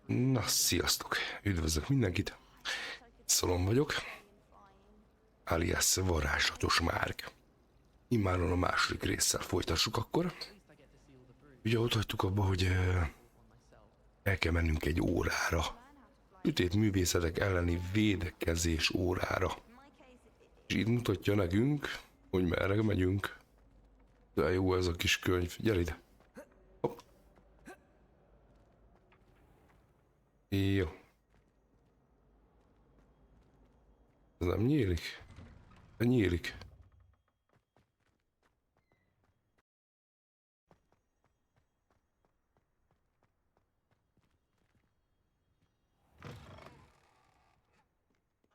Na, sziasztok! Üdvözlök mindenkit! Szolon vagyok, alias Varázslatos Márk. Immáron a második résszel folytassuk akkor. Ugye ott hagytuk abba, hogy el kell mennünk egy órára. Ütét művészetek elleni védekezés órára. És itt mutatja nekünk, hogy merre megyünk. De jó ez a kis könyv. Gyere ide! Hopp. Jó. Ez nem nyílik? Nyílik.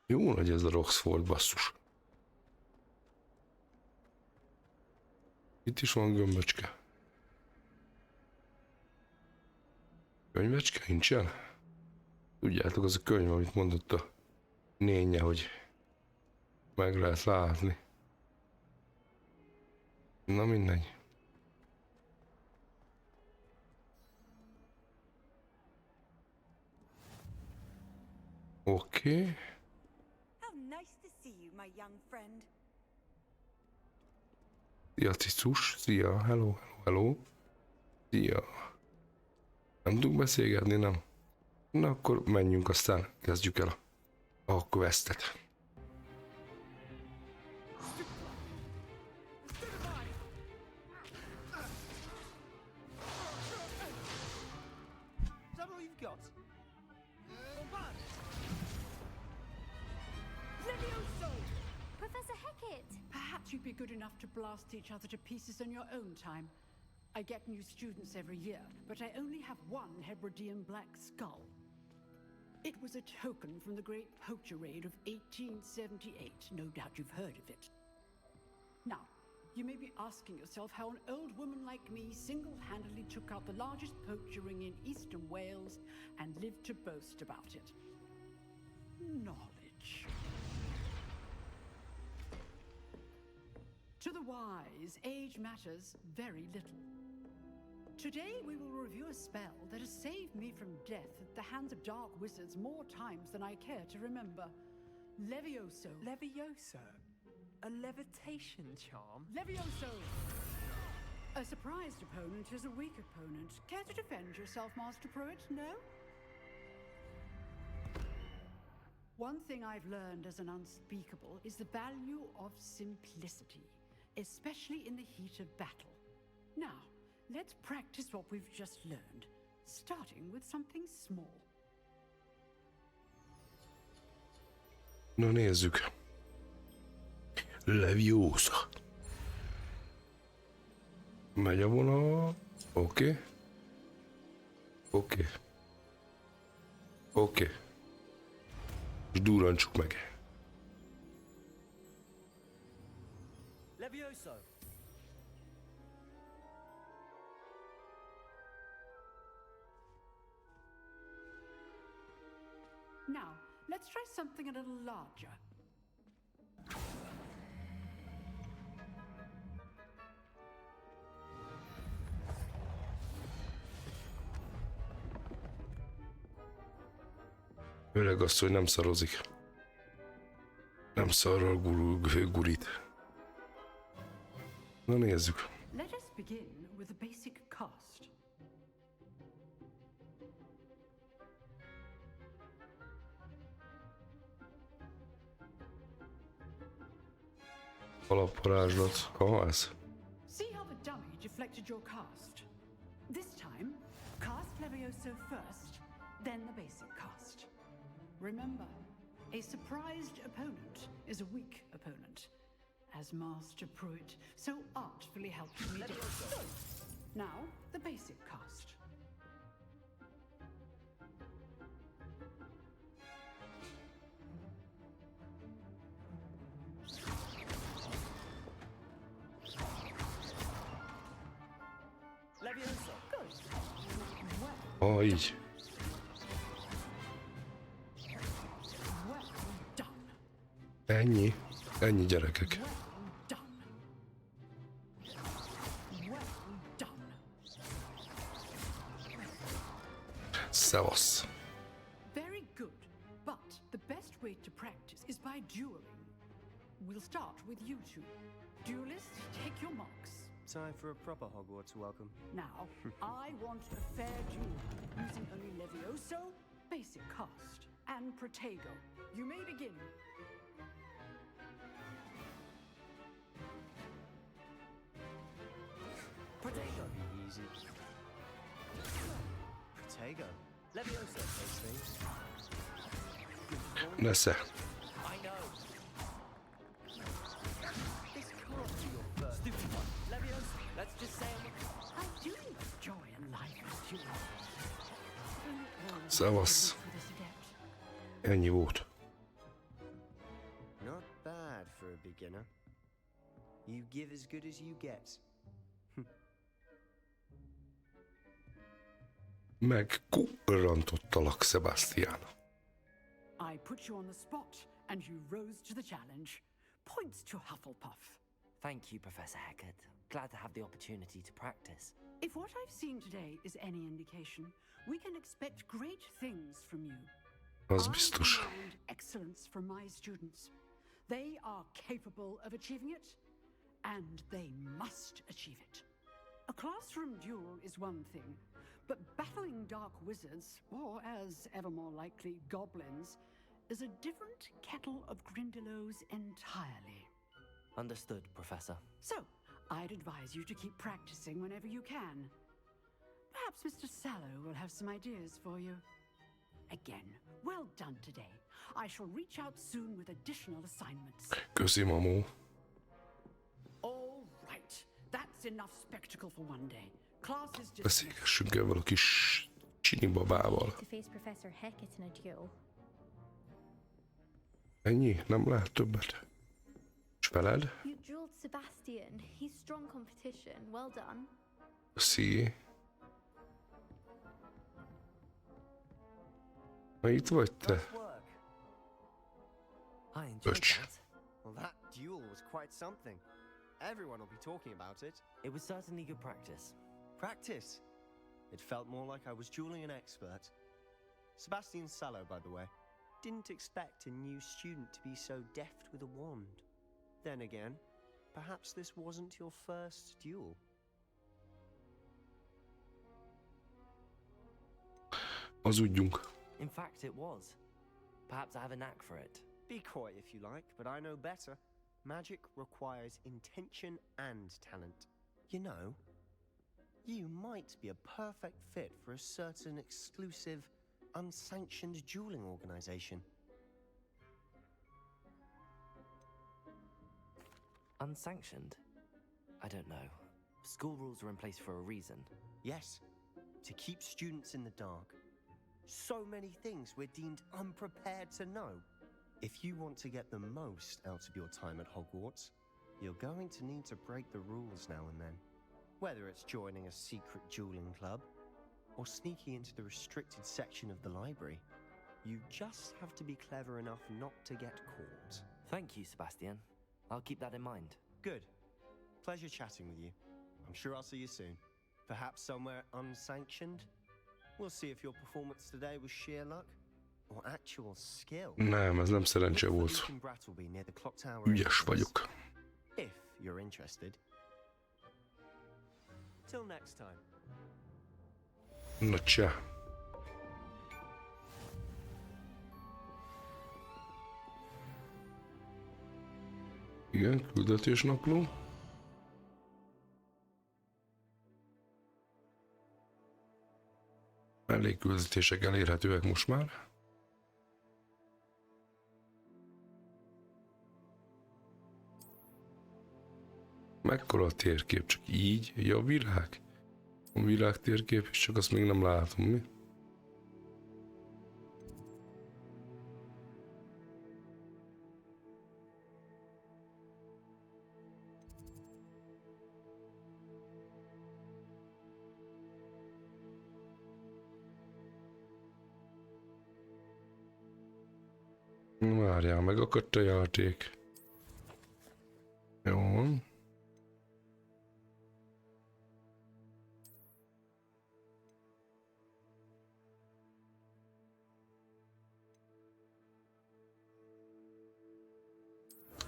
Jó nagy ez a Roxford, basszus. Itt is van gömböcske. Könyvecske nincsen? Tudjátok, az a könyv, amit mondott a nénye, hogy meg lehet látni. Na mindegy. Oké. Szia, Cicus. Szia, hello, hello, hello. Szia. Nem tudunk beszélgetni, nem? Na akkor menjünk, aztán kezdjük el a questet. You'd be good enough to blast each other to pieces on your own time. I get new students every year, but I only have one Hebridean black skull. It was a token from the Great Poacher Raid of 1878. No doubt you've heard of it. Now, you may be asking yourself how an old woman like me single-handedly took out the largest poacher ring in eastern Wales and lived to boast about it. Knowledge. To the wise, age matters very little. Today we will review a spell that has saved me from death at the hands of dark wizards more times than I care to remember. Levioso. Levioso? A levitation charm? Levioso! A surprised opponent is a weak opponent. Care to defend yourself, Master Pruitt? No? One thing I've learned as an unspeakable is the value of simplicity, especially in the heat of battle. Now, let's practice what we've just learned, starting with something small. Na nézzük. Leviosa. Megy a vonal. Oké. Oké. Oké. És durrantsuk meg. Levioso! Now, let's try something a little larger. Öreg asszony nem szarozik. Nem szarral gurít. Na nézzük. Let us begin with a basic cast. Alapvarázslat. Aha, ez. See how the dummy deflected your cast? This time, cast Levioso first, then the basic cast. Remember, a surprised opponent is a weak opponent, as Master Pruitt so artfully helped me do. Now, the basic cast. Levioso! Ah, így. Well done. Ennyi. Ennyi, gyerekek. Well done. Well done. Szevasz. Very good, but the best way to practice is by dueling. We'll start with you two. Duelists, take your marks. Time for a proper Hogwarts welcome. Now, I want a fair duel, using only Levioso, basic cast, and Protego. You may begin. Protego. Easy. Protego. Leviosa takes things. Nesze. I know. This can't be your first. Stupid one. Leviosa. Let's just say I do enjoy a lively duel. Szevasz. For this adept. Ennyi volt. not bad for a beginner. You give as good as you get. Megkurrantottalak, Sebastian. I put you on the spot, and you rose to the challenge. Points to Hufflepuff. Thank you, Professor Hecat. Glad to have the opportunity to practice. If what I've seen today is any indication, we can expect great things from you. Az I biztos. demand excellence from my students. They are capable of achieving it, and they must achieve it. A classroom duel is one thing, but battling dark wizards, or as ever more likely, goblins, is a different kettle of Grindylows entirely. Understood, Professor. So, I'd advise you to keep practicing whenever you can. Perhaps Mr. Sallow will have some ideas for you. Again, well done today. I shall reach out soon with additional assignments. Köszi, mamó. All right, that's enough spectacle for one day. Class is dismissed. Beszélgessünk ezzel a kis csini babával. To face Professor Hecat in a duel. Ennyi? Nem lehet többet? És veled? You dueled Sebastian. He's strong competition. Well done. Köszi. Na itt vagy te? Nice work. I enjoyed Bitch. that. Well, that duel was quite something. Everyone will be talking about it. It was certainly good practice. Practice. It felt more like I was dueling an expert. Sebastian Sallow, by the way. Didn't expect a new student to be so deft with a wand. Then again, perhaps this wasn't your first duel. Hazudjunk. In fact, it was. Perhaps I have a knack for it. Be coy if you like, but I know better. Magic requires intention and talent. You know, you might be a perfect fit for a certain exclusive, unsanctioned dueling organization. Unsanctioned? I don't know. School rules are in place for a reason. Yes, to keep students in the dark. So many things we're deemed unprepared to know. If you want to get the most out of your time at Hogwarts, you're going to need to break the rules now and then. Whether it's joining a secret dueling club, or sneaking into the restricted section of the library, you just have to be clever enough not to get caught. Thank you, Sebastian. I'll keep that in mind. Good. Pleasure chatting with you. I'm sure I'll see you soon. Perhaps somewhere unsanctioned? We'll see if your performance today was sheer luck or actual skill. Nem, ez nem szerencse Look for volt. Deacon Brattleby near the clock tower Ügyes entrance, vagyok. if you're interested. Till next time. Na csá. Igen, küldetésnapló. Mellékküldetések elérhetőek most már. Mekkora a térkép? Csak így? Ja, a világ? A világ térkép, és csak azt még nem látom, mi? Várjál, megakadt a játék. Jó van.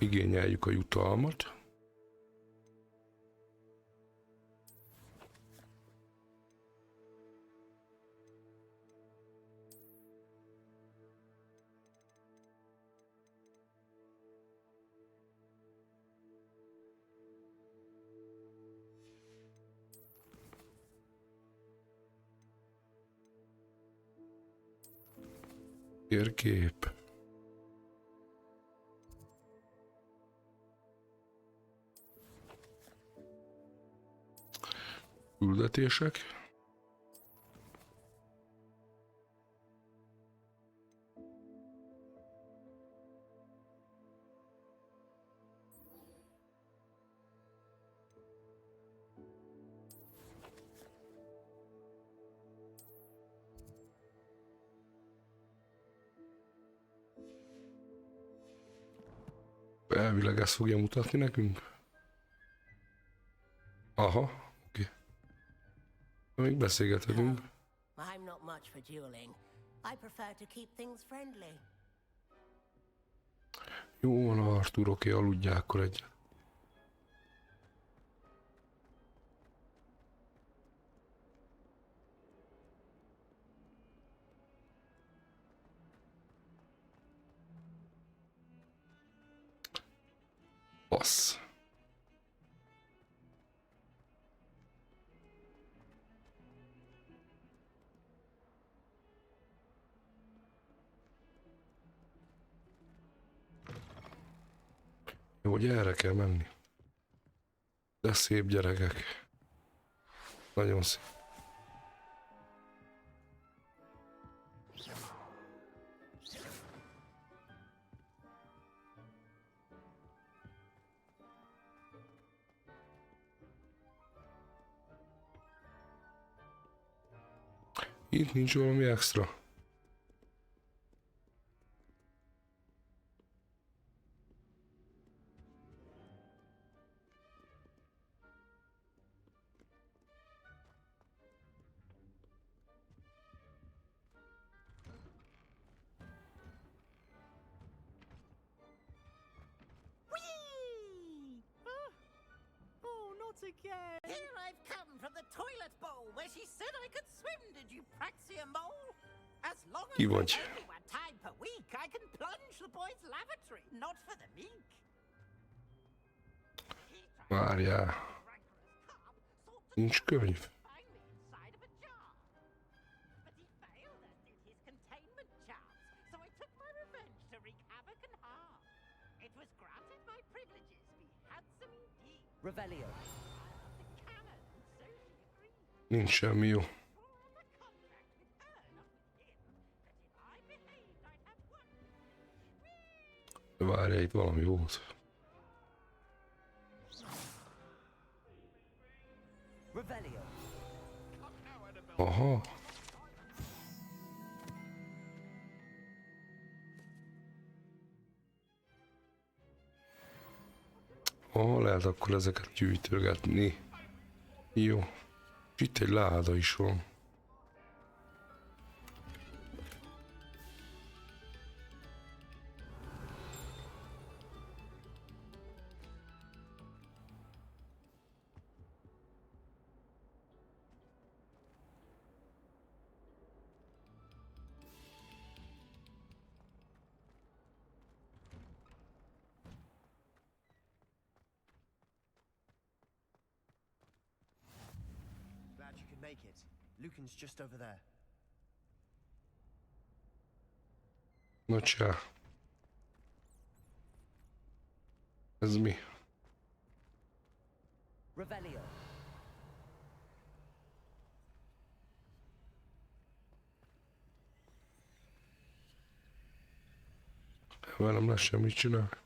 igényeljük a jutalmat. Térkép. Küldetések. Elvileg ezt fogja mutatni nekünk. Aha, oké. Még beszélgethetünk. I'm not much for dueling. I prefer to keep things friendly. Jó van, Artur, oké, aludjál akkor egyet. Passz. Jó, hogy erre kell menni. De szép gyerekek. Nagyon szép. Itt nincs valami extra. Again. Here I've come from the toilet bowl where she said I could swim, did you praxia mole? As long as Ki there's vagy? only one time per week, I can plunge the boys' lavatory, not for the meek. Várjál. Nincs könyv. Find me inside of a jar. But he failed, as did his containment charms, so I took my revenge to wreak havoc and harm. It was granted my privileges be handsome indeed. Revelio. Nincs semmi jó. Várjál, itt valami volt. Revelio. Aha. Lehet akkor ezeket gyűjtögetni. Jó. Itt egy láda is van. Glad you could make it. Lucan's just over there. Na csá. Ez mi? Revelio. Velem lesz semmit csinál.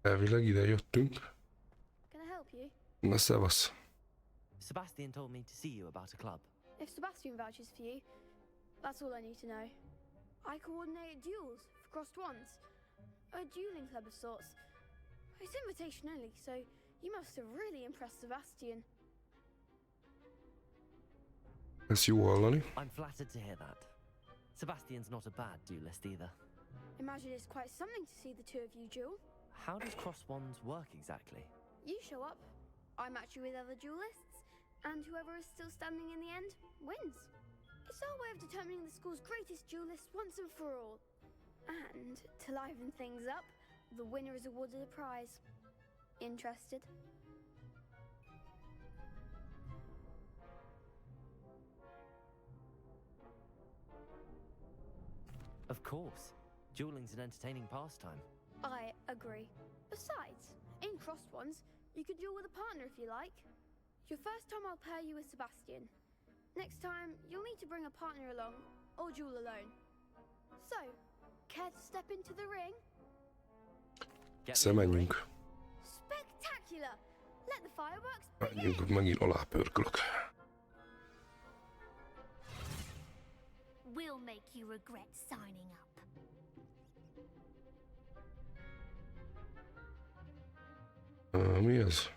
Elvileg ide jöttünk. Can I help you? Na szevasz. Sebastian told me to see you about a club. If Sebastian vouches for you, that's all I need to know. I coordinate duels for crossed wands. A dueling club of sorts. It's invitation only, so you must have really impressed Sebastian. Ez jó hallani. I'm flattered to hear that. Sebastian's not a bad duelist either. Imagine it's quite something to see the two of you duel. How does cross wands work exactly? You show up, I match you with other duelists, and whoever is still standing in the end wins. It's our way of determining the school's greatest duelist once and for all. And to liven things up, the winner is awarded a prize. Interested? Of course. Dueling's an entertaining pastime. I agree. Besides, in crossed ones, you could duel with a partner if you like. Your first time I'll pair you with Sebastian. Next time, you'll need to bring a partner along, or duel alone. So, care to step into the ring? Menjünk. Spectacular! Let the fireworks Menjünk, hogy megint alápörkölök. We'll make you regret signing up. Mi ez?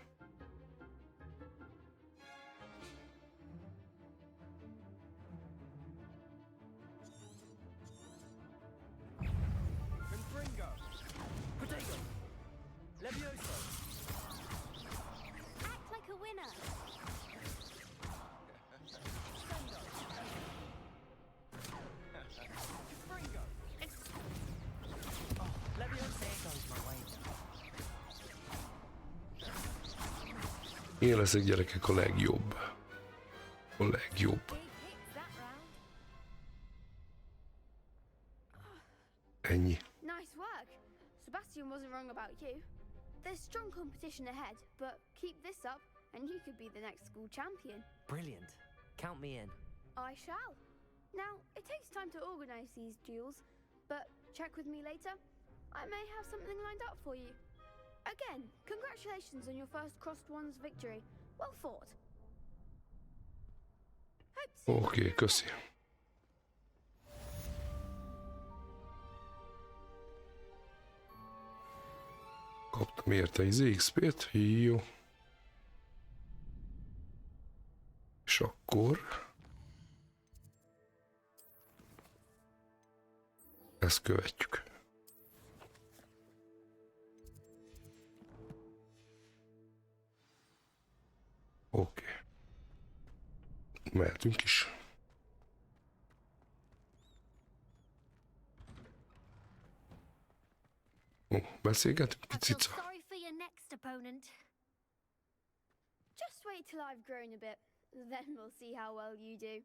Act like a winner. Én leszek, gyerekek, a legjobb. A legjobb. Big hits that round. Ennyi. Nice work. Sebastian wasn't wrong about you. There's strong competition ahead, but keep this up and you could be the next school champion. Brilliant. Count me in. I shall. Now, it takes time to organize these duels, but check with me later. I may have something lined up for you. Again, congratulations on your first crossed ones victory. Well fought. Hope to see you Oké, again. köszi. Kaptam érte XP-t, jó. És akkor... ezt követjük. Oké. Mehetünk is. Beszélgetünk, I feel cica. sorry for your next opponent. Just wait till I've grown a bit, then we'll see how well you do.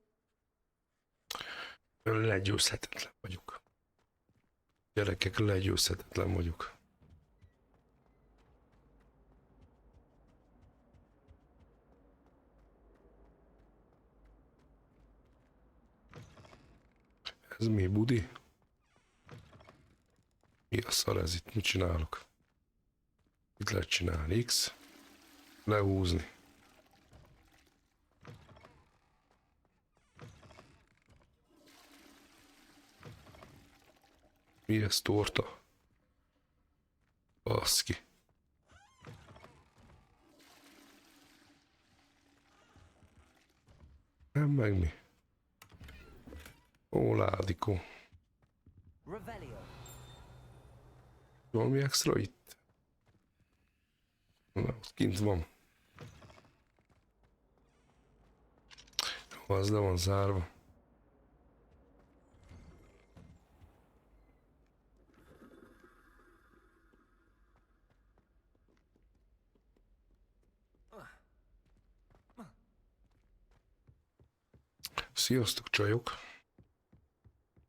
Legyőzhetetlen vagyok. Gyerekek, legyőzhetetlen vagyok. Ez mi, budi? Mi a szar ez itt? Mit csinálok? Mit lehet csinálni? X? Lehúzni. Mi ez, torta? Baszki. Nem meg mi? Ó, ládikó. Revelio. Valami extra itt? Na, ott kint van. Jó, az le van zárva. Sziasztok, csajok!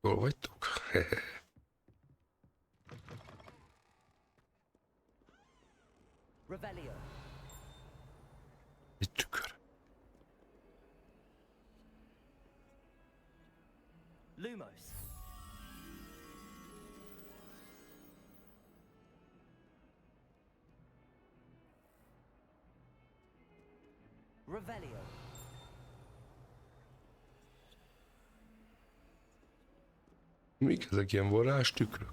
Hol vagytok? Revelio. Egy tükör. Lumos. Revelio. Mik ezek, ilyen varázs tükrök?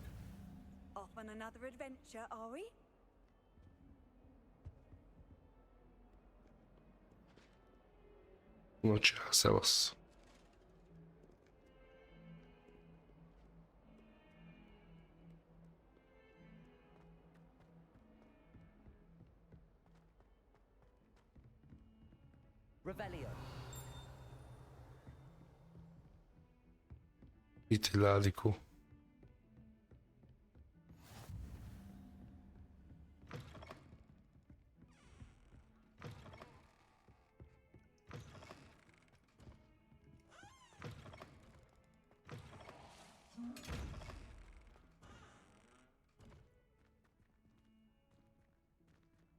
Off on another adventure, are we? Na csá, szevasz. Revelio. Itt Ládikó.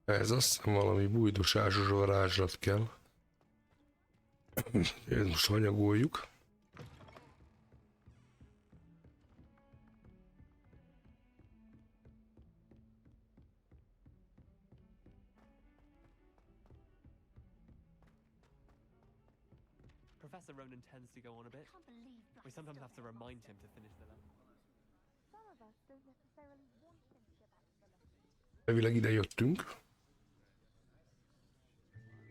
Ez azt hiszem valami bújdosásos varázslat kell. Ezt most hanyagoljuk. Professor Ronan tends to go on a bit. We sometimes have to remind him to finish the lesson. Elvileg ide jöttünk.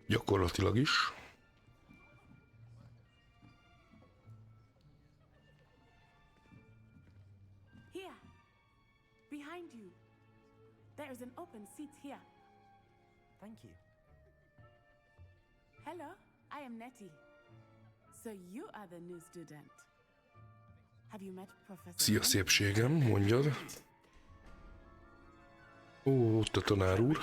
Gyakorlatilag is. Here, behind you. There is an open seat here. Thank you. Hello, I am Nettie. So you are the new student. Have you met Professor? Szia szépségem, mondjad. Ó, ott a tanár úr.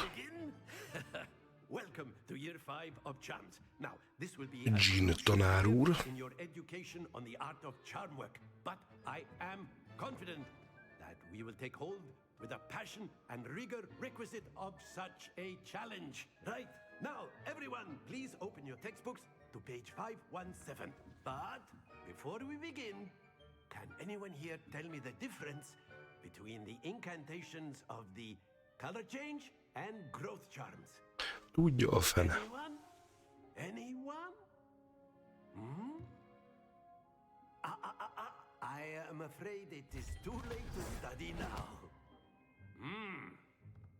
Welcome to year 5 of charms. Now, this will be Jean tanár úr. in your education on the art of charm work, but I am confident that we will take hold with the passion and rigor requisite of such a challenge. Right, now, everyone, please open your textbooks to page 517. But before we begin, can anyone here tell me the difference between the incantations of the color change and growth charms? Tudja a fene. Anyone? Anyone? Hmm? I am afraid it is too late to study now.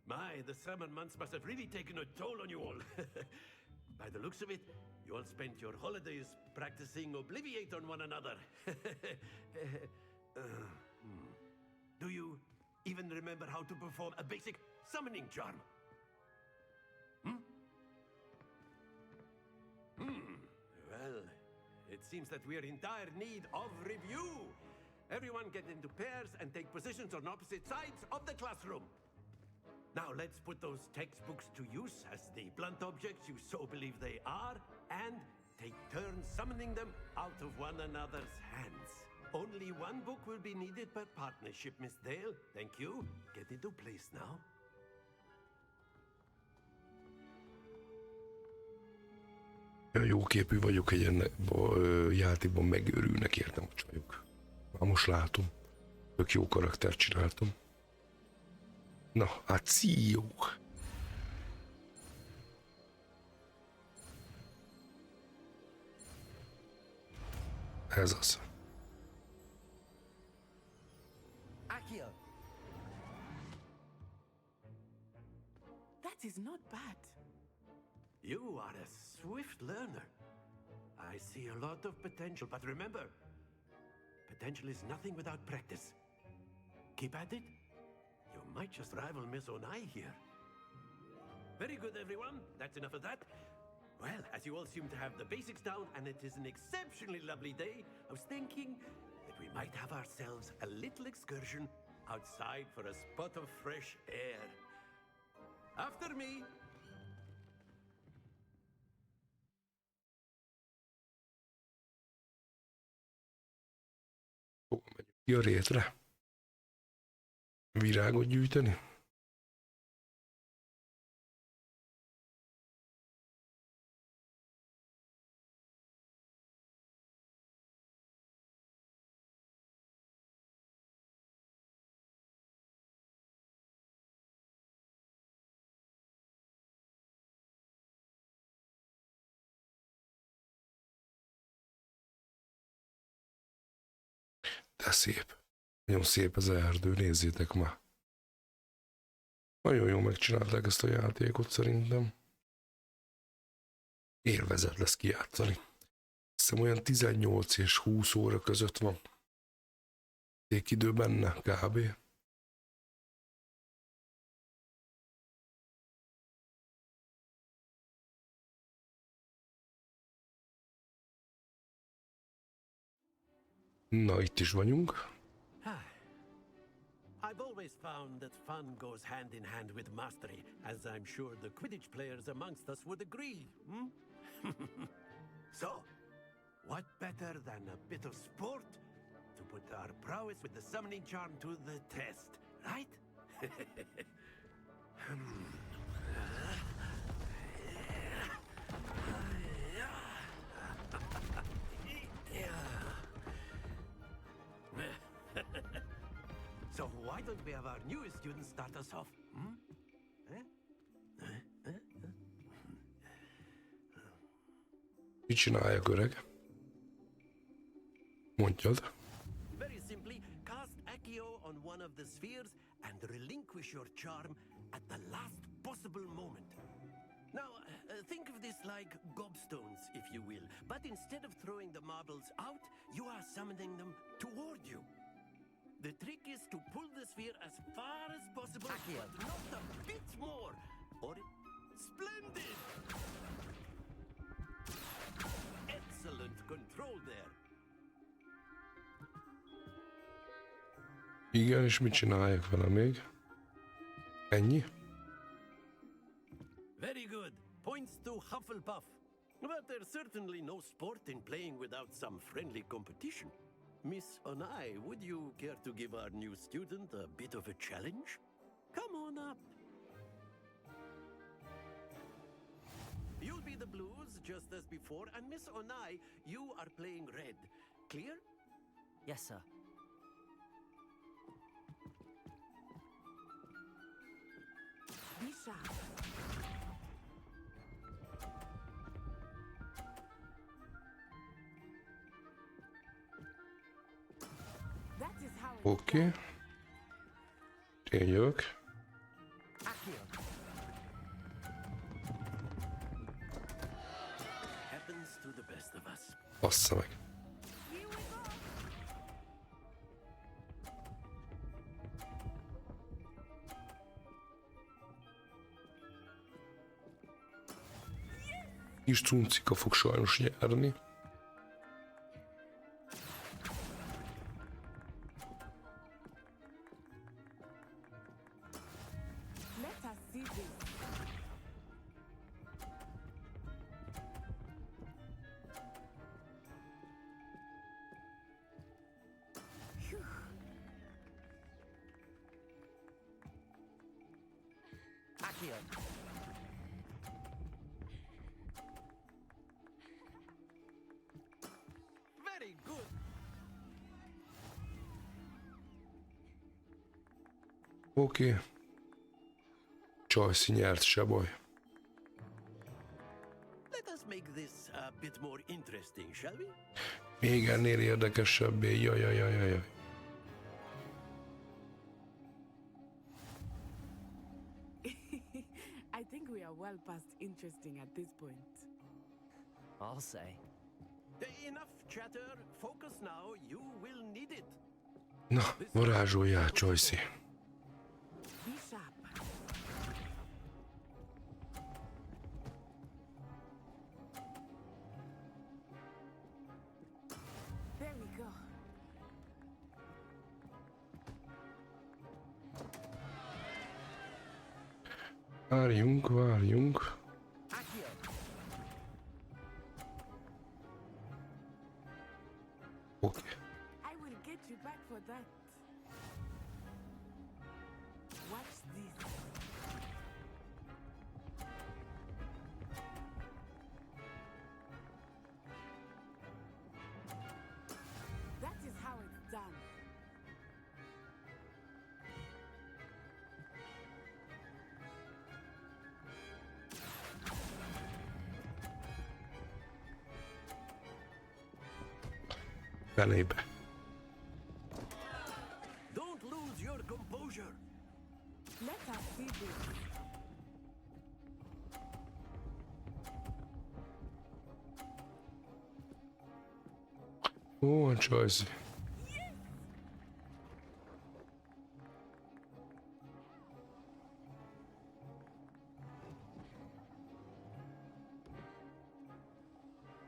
My, the summer months must have really taken a toll on you all. By the looks of it, you all spent your holidays practicing Obliviate on one another. Do you even remember how to perform a basic summoning charm? Well, it seems that we are in dire need of review. Everyone get into pairs and take positions on opposite sides of the classroom. Now let's put those textbooks to use as the blunt objects you so believe they are, and take turns summoning them out of one another's hands. Only one book will be needed per partnership, Miss Dale. Thank you. Get into place now. Jó képű vagyok, egy ilyen játékban megőrülnek, értem a csajok. Már most látom. Tök jó karaktert csináltam. Na, akció! Ez az. Accio. That is not bad. You are a swift learner. I see a lot of potential, but remember, potential is nothing without practice. Keep at it. You might just rival Miss Onai here. Very good, everyone. That's enough of that. Well, as you all seem to have the basics down, and it is an exceptionally lovely day, I was thinking that we might have ourselves a little excursion outside for a spot of fresh air. After me. Megyünk ki a rétre. Virágot gyűjteni. De szép. Nagyon szép az erdő, nézzétek már. Nagyon jól megcsinálták ezt a játékot szerintem. Élvezet lesz kijátszani. Hiszem olyan 18 és 20 óra között van. Idő benne, kb. Na, itt is vagyunk. I've always found that fun goes hand in hand with mastery, as I'm sure the Quidditch players amongst us would agree. So, what better than a bit of sport to put our prowess with the summoning charm to the test, right? So why don't we have our newest student start us off? Mit csináljak, öreg? Mondjad. Very simply, cast Accio on one of the spheres and relinquish your charm at the last possible moment. Now, think of this like gobstones, if you will, but instead of throwing the marbles out, you are summoning them toward you. The trick is to pull the sphere as far as possible, but not a bit more. Or splendid! Excellent control there. Igen, és mit csináljak vele még? Ennyi? Very good. Points to Hufflepuff. But there's certainly no sport in playing without some friendly competition. Miss Onai, would you care to give our new student a bit of a challenge? Come on up. You'll be the blues, just as before, and Miss Onai, you are playing red. Clear? Yes, sir. Be sharp. That is how it's Oké. done. Én jövök. Happens to the best of us. Bassza meg. Here we go. Kis cuncika fog sajnos nyerni. Let us see this. Phew. Accio. Very good. Oké. Csajci nyert, se baj. Let us make this a bit more interesting, shall we? Még ennél érdekesebbé. Jaj. I think we are well past interesting at this point. I'll say. Enough chatter. Focus now. You will need it. Na, varázsoljál, Csajci. Be sharp. There we go. Várjunk. Accio. Oké. I will get you back for that. Watch this. That is how it's done. Felébe. Don't lose your composure. Let us see this. Ó, Csajci.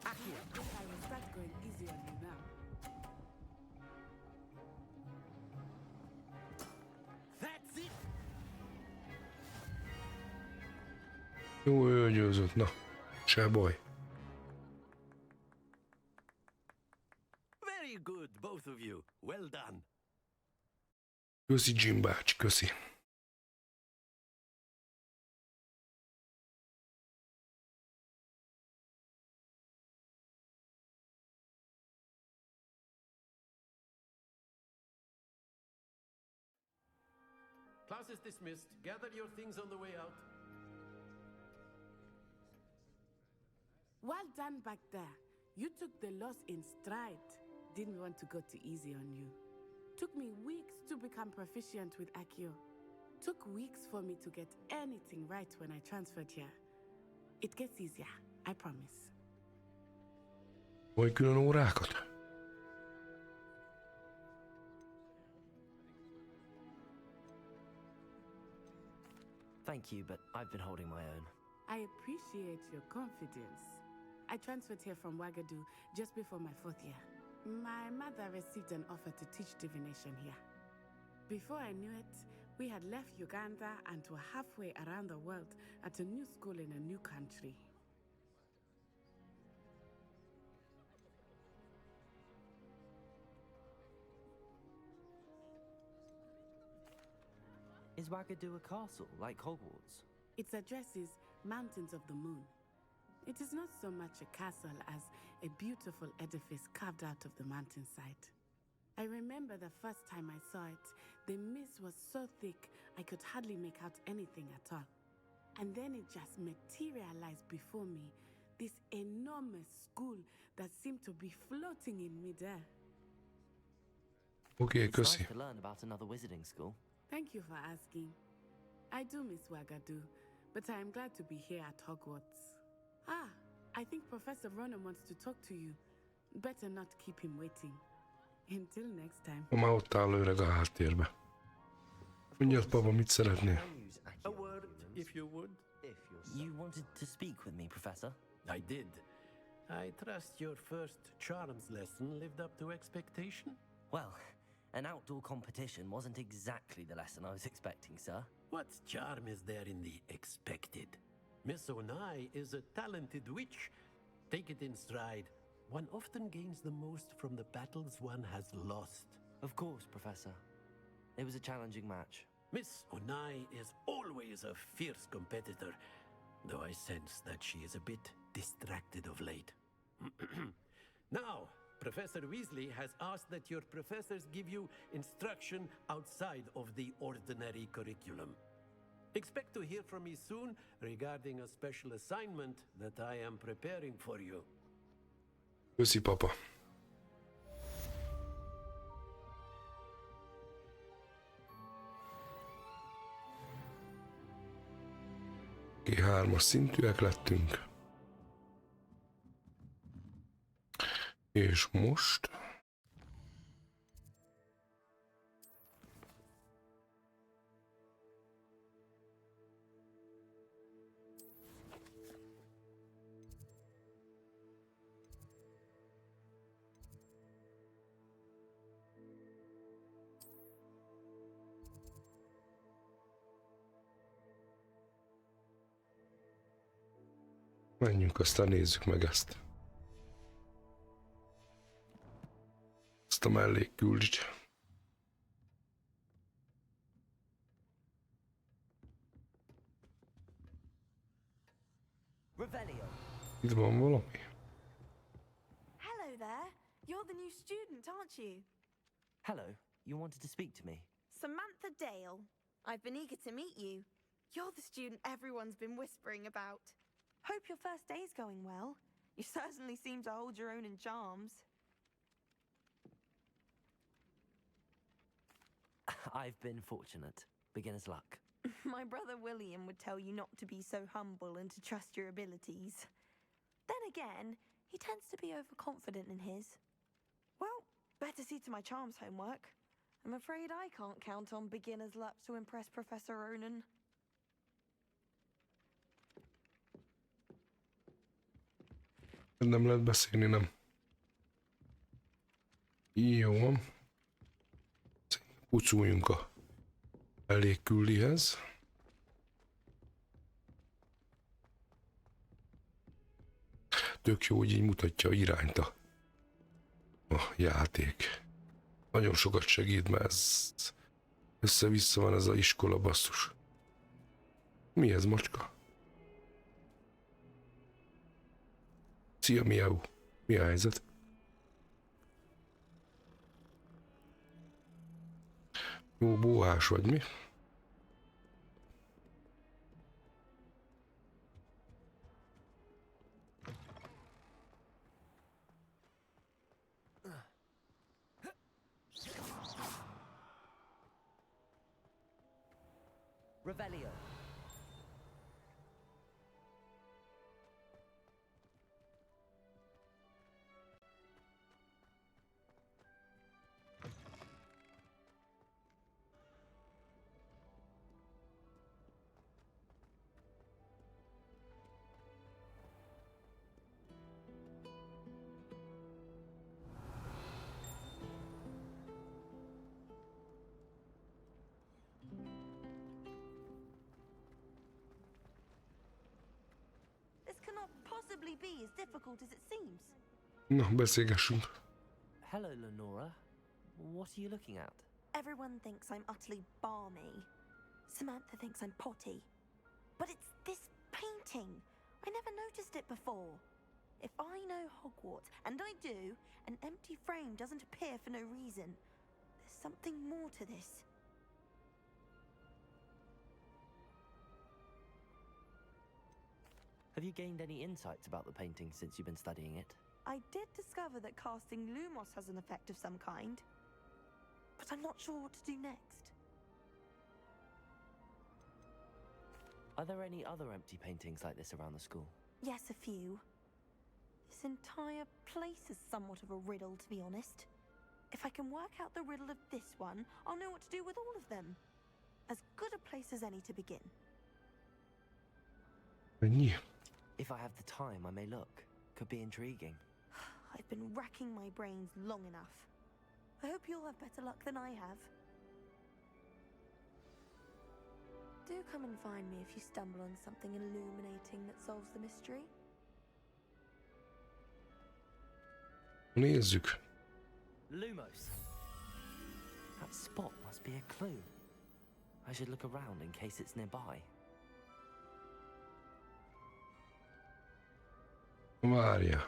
I think I will start going easy on you now. Jó, ő győzött, na, se baj. Very good, both of you. Well done. Köszi, Jim bácsi, köszi. Class is dismissed. Gather your things on the way out. Well done back there. You took the loss in stride. Didn't want to go too easy on you. Took me weeks to become proficient with Accio. Took weeks for me to get anything right when I transferred here. It gets easier, I promise. Vagy külön órákat? Thank you, but I've been holding my own. I appreciate your confidence. I transferred here from Ouagadougou just before my 4th year. My mother received an offer to teach divination here. Before I knew it, we had left Uganda and were halfway around the world at a new school in a new country. Is Ouagadougou a castle, like Hogwarts? Its address is Mountains of the Moon. It is not so much a castle as a beautiful edifice carved out of the mountainside. I remember the first time I saw it, the mist was so thick I could hardly make out anything at all. And then it just materialized before me, this enormous school that seemed to be floating in midair. Okay, It's köszi. nice to learn about another wizarding school. Thank you for asking. I do miss Ouagadougou, but I am glad to be here at Hogwarts. Ah, I think Professor Ronan wants to talk to you. Better not keep him waiting. Until next time. Már ott áll öreg a háttérbe. Mondjad, papa, mit szeretnél? A word, if you would. You wanted to speak with me, Professor? I did. I trust your first charms lesson lived up to expectation? Well, an outdoor competition wasn't exactly the lesson I was expecting, sir. What charm is there in the expected? Miss Onai is a talented witch. Take it in stride. One often gains the most from the battles one has lost. Of course, Professor. It was a challenging match. Miss Onai is always a fierce competitor, though I sense that she is a bit distracted of late. Now, Professor Weasley has asked that your professors give you instruction outside of the ordinary curriculum. Expect to hear from me soon regarding a special assignment that I am preparing for you. Köszi, papa. Oké, 3-as szintűek lettünk. És most... Menjünk, aztán nézzük meg ezt. Ezt a mellékküldit. Itt van valami? Hello there. You're the new student, aren't you? Hello, you wanted to speak to me? Samantha Dale. I've been eager to meet you. You're the student everyone's been whispering about. Hope your first day's going well. You certainly seem to hold your own in charms. I've been fortunate. Beginner's luck. My brother William would tell you not to be so humble and to trust your abilities. Then again, he tends to be overconfident in his. Well, better see to my charms homework. I'm afraid I can't count on beginner's luck to impress Professor Ronan. Nem lehet beszélni, nem. Jó van. Puculjunk a mellékküldihez. tök jó, hogy így mutatja a irányt a játék. Nagyon sokat segít, mert ez össze-vissza van ez a iskola, basszus. Mi ez, macska? Szia, miau. Mi a helyzet? Jó bóhás vagy, mi? Revelio. Possibly be as difficult as it seems. Na, beszélgessünk. Hello, Lenora. What are you looking at? Everyone thinks I'm utterly balmy. Samantha thinks I'm potty. But it's this painting. I never noticed it before. If I know Hogwarts, and I do, an empty frame doesn't appear for no reason. There's something more to this. Have you gained any insights about the painting since you've been studying it? I did discover that casting Lumos has an effect of some kind, but I'm not sure what to do next. Are there any other empty paintings like this around the school? Yes, a few. This entire place is somewhat of a riddle, to be honest. If I can work out the riddle of this one, I'll know what to do with all of them. As good a place as any to begin. Ennyi. If I have the time, I may look. Could be intriguing. I've been racking my brains long enough. I hope you'll have better luck than I have. Do come and find me if you stumble on something illuminating that solves the mystery. Nézzük. Lumos. That spot must be a clue. I should look around in case it's nearby. Várja.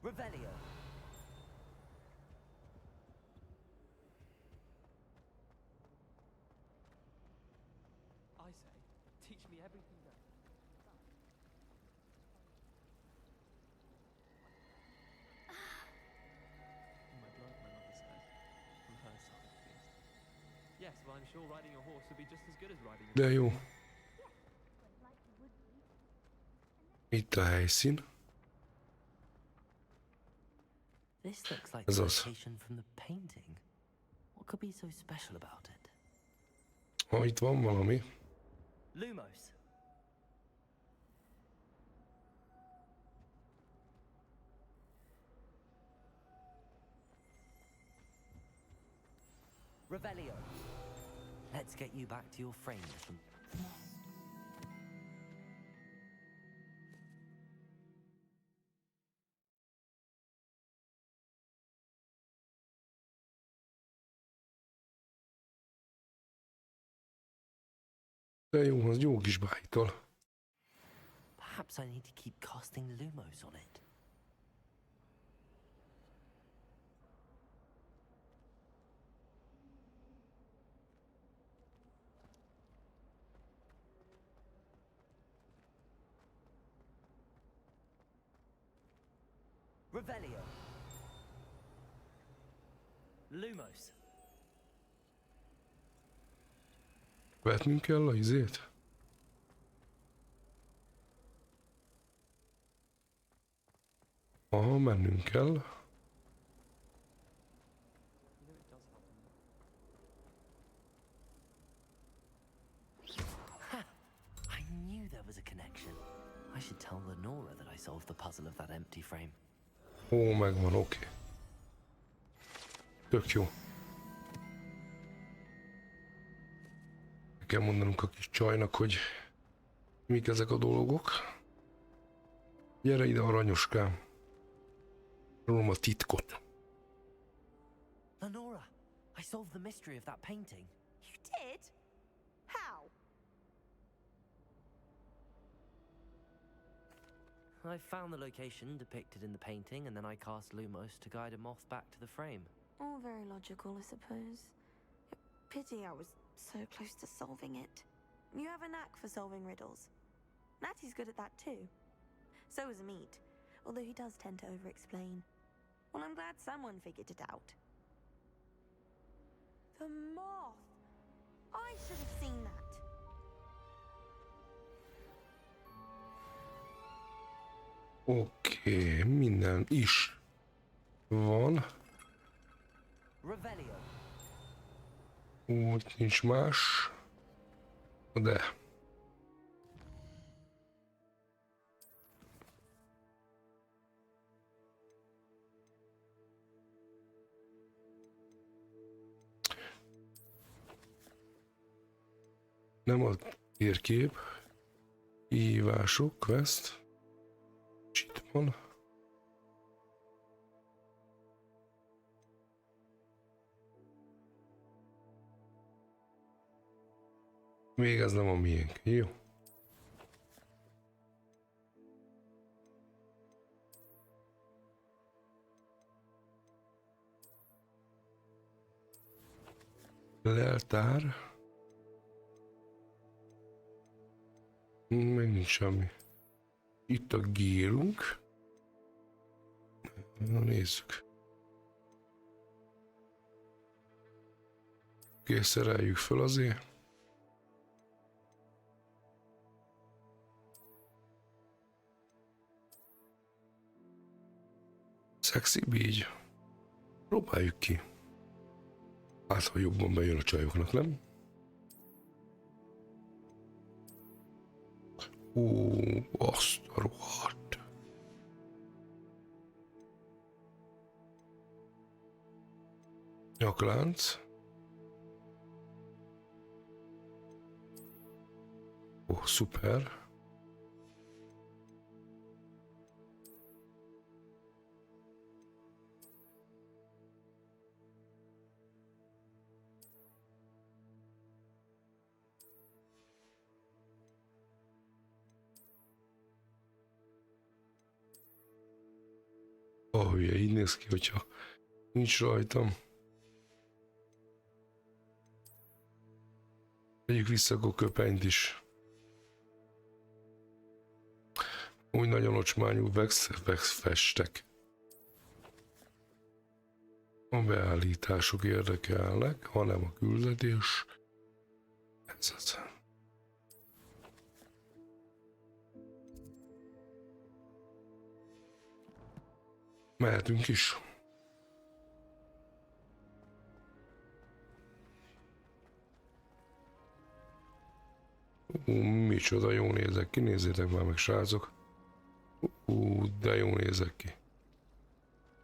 Revelio. I say, teach me everything there. My blood, my mother says. From her side, at least. Yes, well, I'm sure riding a horse would be just as good as riding a De jó. Itt a helyszín. This looks like Ez the az. location from the painting. What could be so special about it? Itt van valami. Lumos. Revelio. Let's get you back to your frame, little... De jó, az jó kis bájtól. Perhaps I need to keep casting Lumos on it. Revelio. Lumos. Vetnünk kell a izét? Aha, mennünk kell. was a connection. I should tell Lenora that I solved the puzzle of that empty frame. Ó, megvan, oké. Tök jó. Meg kell mondanunk a kis csajnak, hogy mik ezek a dolgok. Gyere ide, aranyoskám. Rólam a titkot. Lenora, I solved the mystery of that painting. You did? How? I found the location depicted in the painting, and then I cast Lumos to guide a moth back to the frame. All very logical, I suppose. Pity I was so close to solving it. You have a knack for solving riddles. Natty's good at that too. So is Amit, although he does tend to over-explain. Well, I'm glad someone figured it out. The moth! I should have seen that. Oké, minden is van. Revelio. Úgy nincs más. De. Nem a térkép. Hívások, quest. Itt van. Még ez nem a miénk, jó? Leltár. Még nincs semmi. Itt a gérünk. Na, nézzük. Oké, szereljük föl azért. Szexi bígy. Próbáljuk ki. Hát, ha jobban bejön a csajoknak, nem? Ó, azt a rohadt. Nyaklánc. Ó, szuper. A hülye, így néz ki, hogyha nincs rajtam. Tegyük vissza a köpenyt is. Úgy nagyon ocsmányú festek. A beállítások érdekelnek, hanem a küldetés. Ez az. Mehetünk is. Micsoda jó nézek ki, nézzétek már meg, srácok. De jó nézek ki.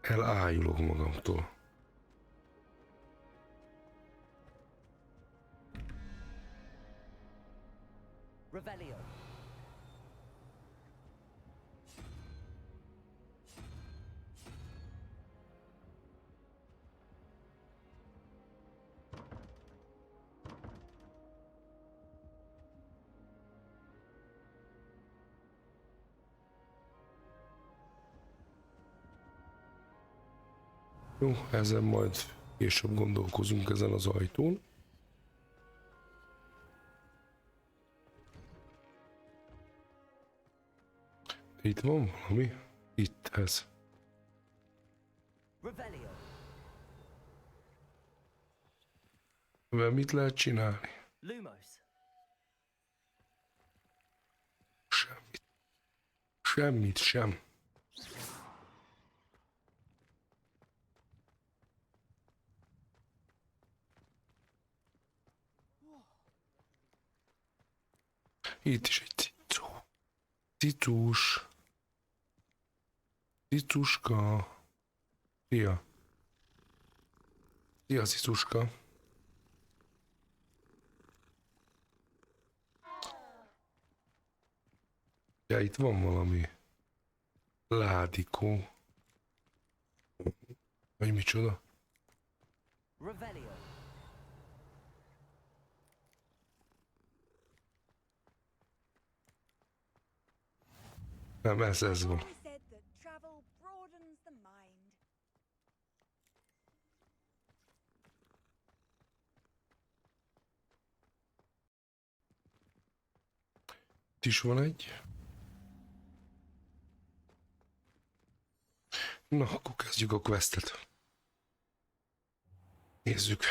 Elájulok magamtól. Revelio. Jó, ezen majd később gondolkozunk ezen az ajtón. Itt van valami? Itt ez. Revelio. Mivel mit lehet csinálni? Lumos. Semmit. Semmit sem. Itt is egy cicó. Titus. Tituska. Szia. Szia, Tituska. Ja, itt van valami. Ládikó. Vagy micsoda? Revelio. Nem, ez van. Itt is van egy. Na, akkor kezdjük a questet. Nézzük.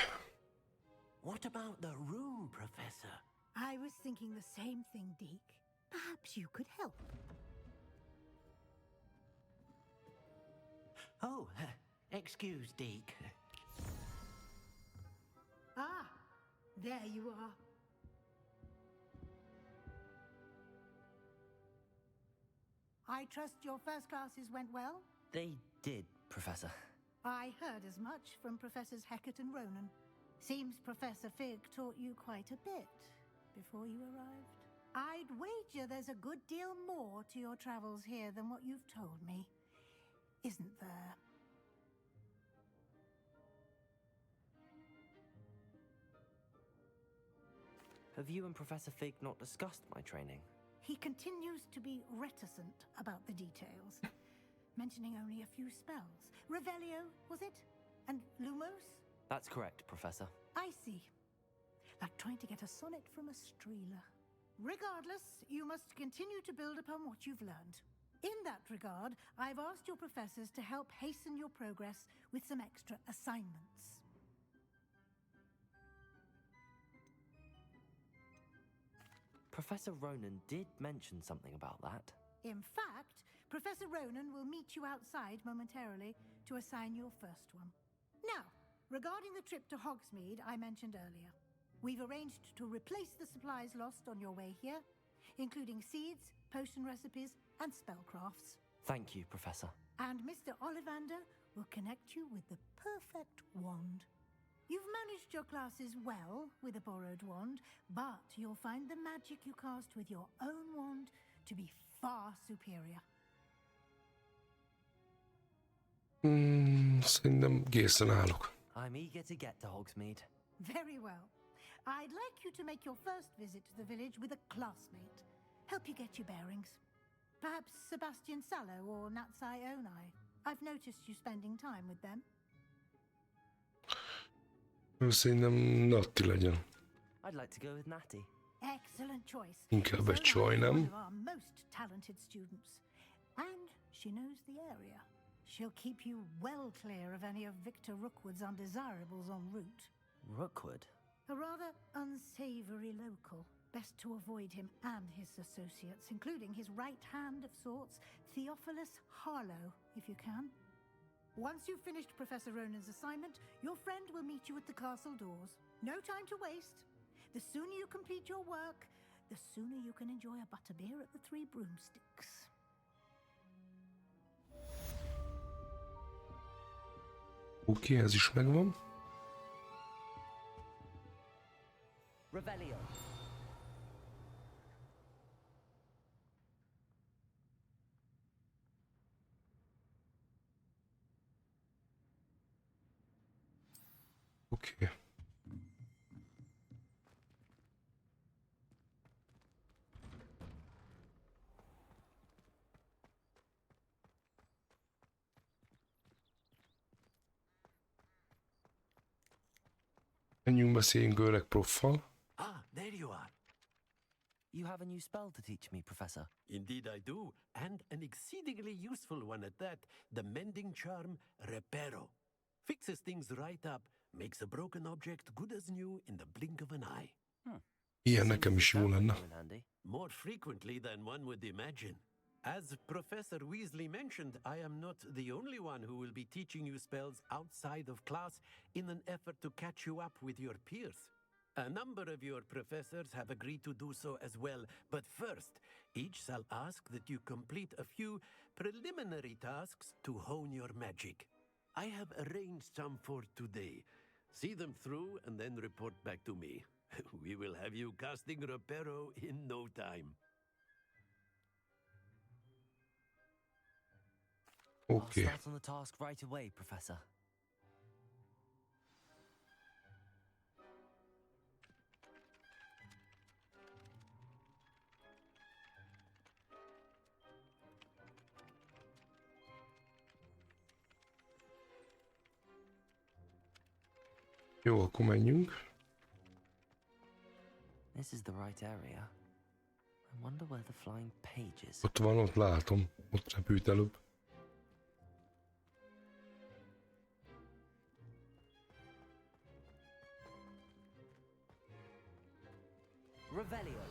What about the room, Professor? I was thinking the same thing, Deke. Perhaps you could help. Oh, excuse, Deke. Ah, there you are. I trust your first classes went well? They did, Professor. I heard as much from Professors Hecat and Ronan. Seems Professor Fig taught you quite a bit before you arrived. I'd wager there's a good deal more to your travels here than what you've told me. Isn't there? Have you and Professor Fig not discussed my training? He continues to be reticent about the details, mentioning only a few spells. Revelio, was it? And Lumos? That's correct, Professor. I see. Like trying to get a sonnet from a streeler. Regardless, you must continue to build upon what you've learned. In that regard, I've asked your professors to help hasten your progress with some extra assignments. Professor Ronan did mention something about that. In fact, Professor Ronan will meet you outside momentarily to assign your first one. Now, regarding the trip to Hogsmeade I mentioned earlier, we've arranged to replace the supplies lost on your way here, including seeds, potion recipes, and spellcrafts. Thank you, Professor. And Mr. Ollivander will connect you with the perfect wand. You've managed your classes well with a borrowed wand, but you'll find the magic you cast with your own wand to be far superior. Szerintem készen állok. I'm eager to get to Hogsmeade. Very well. I'd like you to make your first visit to the village with a classmate. Help you get your bearings. Perhaps Sebastian Sallow or Natsai Onai. I've noticed you spending time with them. Szerintem Natti legyen. I'd like to go with Natty. Excellent choice. Inkább egy csaj, One nem? of our most talented students. And she knows the area. She'll keep you well clear of any of Victor Rookwood's undesirables en route. Rookwood? A rather unsavory local. Best to avoid him and his associates, including his right hand of sorts, Theophilus Harlow, if you can. Once you've finished Professor Ronan's assignment, your friend will meet you at the castle doors. No time to waste. The sooner you complete your work, the sooner you can enjoy a butterbeer at the Three Broomsticks. Oké, ez is megvan. Revelio. Oké. Menjünk, beszéljünk öreg proffal. Ah, there you are. You have a new spell to teach me, Professor. Indeed I do, and an exceedingly useful one at that, the mending charm Reparo. Fixes things right up, makes a broken object good as new in the blink of an eye. Ilyen nekem is jó lenne. More frequently than one would imagine. As Professor Weasley mentioned, I am not the only one who will be teaching you spells outside of class in an effort to catch you up with your peers. A number of your professors have agreed to do so as well, but first, each shall ask that you complete a few preliminary tasks to hone your magic. I have arranged some for today. See them through and then report back to me. We will have you casting Reparo in no time. Oké. I'll start on the task right away, Professor. Jó, akkor menjünk. This is the right area. I wonder where the flying page is. Ott van, ott látom. Ott repült előbb. Revelio.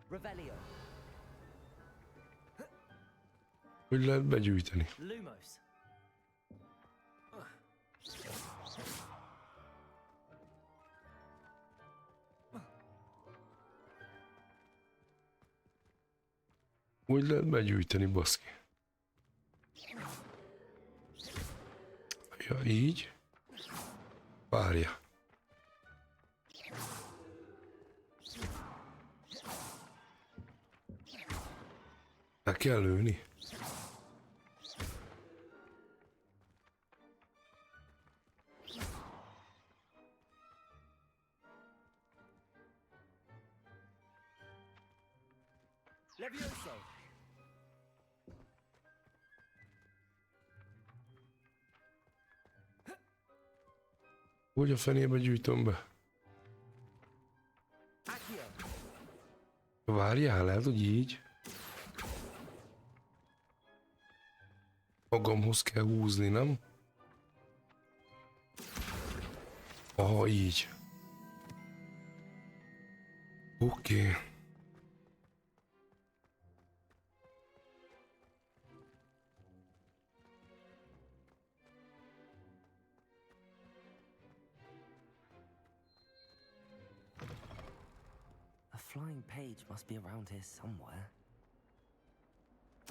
Revelio. Hogy lehet begyűjteni? Lumos. Hogy lehet begyűjteni, baszki? Ja, így. Várja. Le kell lőni. Levioso. Hogy a fenébe gyűjtöm be? Accio. Várjál, lehet, hogy így. Magamhoz kell húzni, nem? Aha, így. Oké. A flying page must be around here somewhere.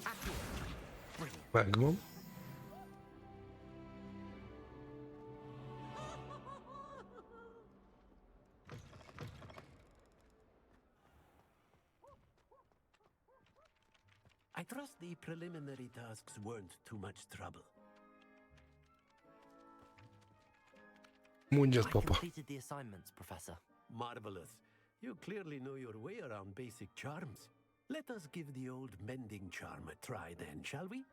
Accio. Brilliant. Megvan. I trust the preliminary tasks weren't too much trouble. Mondjad, I papa. completed the assignments, Professor. Marvelous. You clearly know your way around basic charms. Let us give the old mending charm a try then, shall we?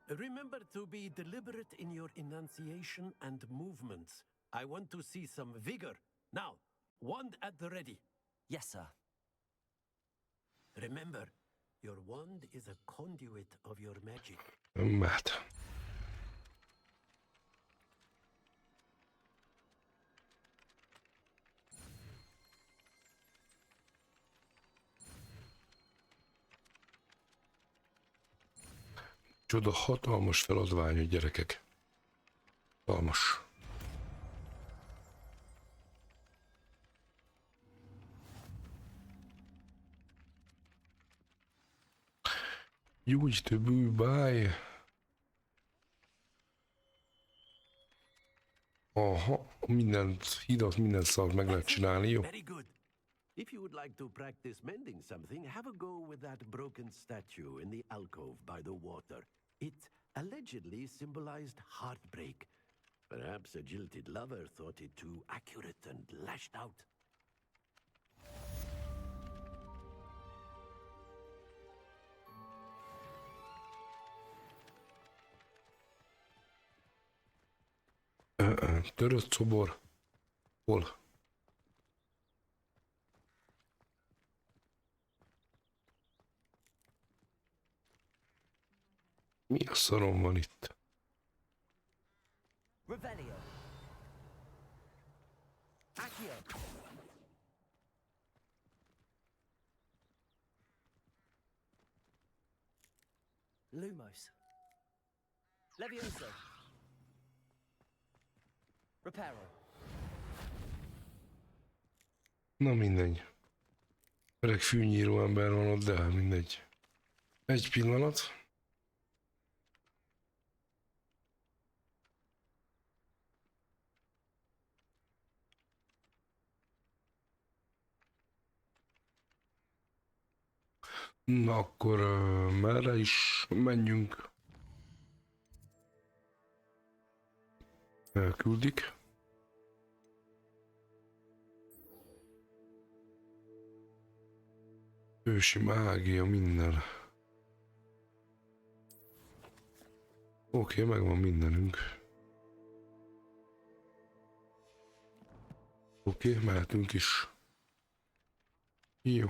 Remember to be deliberate in your enunciation and movements. I want to see some vigor. Now, wand at the ready. Yes, sir. Remember, your wand is a conduit of your magic. Mehet. Csoda, hatalmas feladvány, hogy gyerekek. Hatalmas. Gyújtő bűbáj. Aha, mindent, hidat, minden szart meg lehet csinálni, jó? Very good. If you would like to practice mending something, have a go with that broken statue in the alcove by the water. It allegedly symbolized heartbreak. Perhaps a jilted lover thought it too accurate and lashed out. Törött szobor. Hol? Mi a szarom van itt? Revelio. Accio. Lumos. Levioso. Reparo. Na mindegy. Öreg fűnyíró ember van ott, de mindegy. Egy pillanat. Na akkor merre is menjünk? Elküldik. Ősi mágia minden. Oké, megvan mindenünk. Oké, mehetünk is. Jó.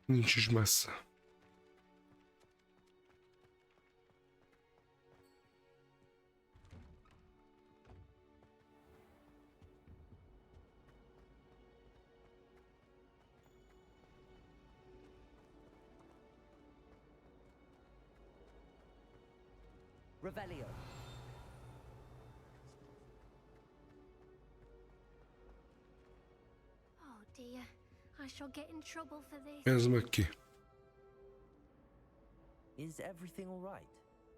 Nincs is messze. Revelio. Oh dear, I shall get in trouble for this. Ez meg ki? Is everything all right?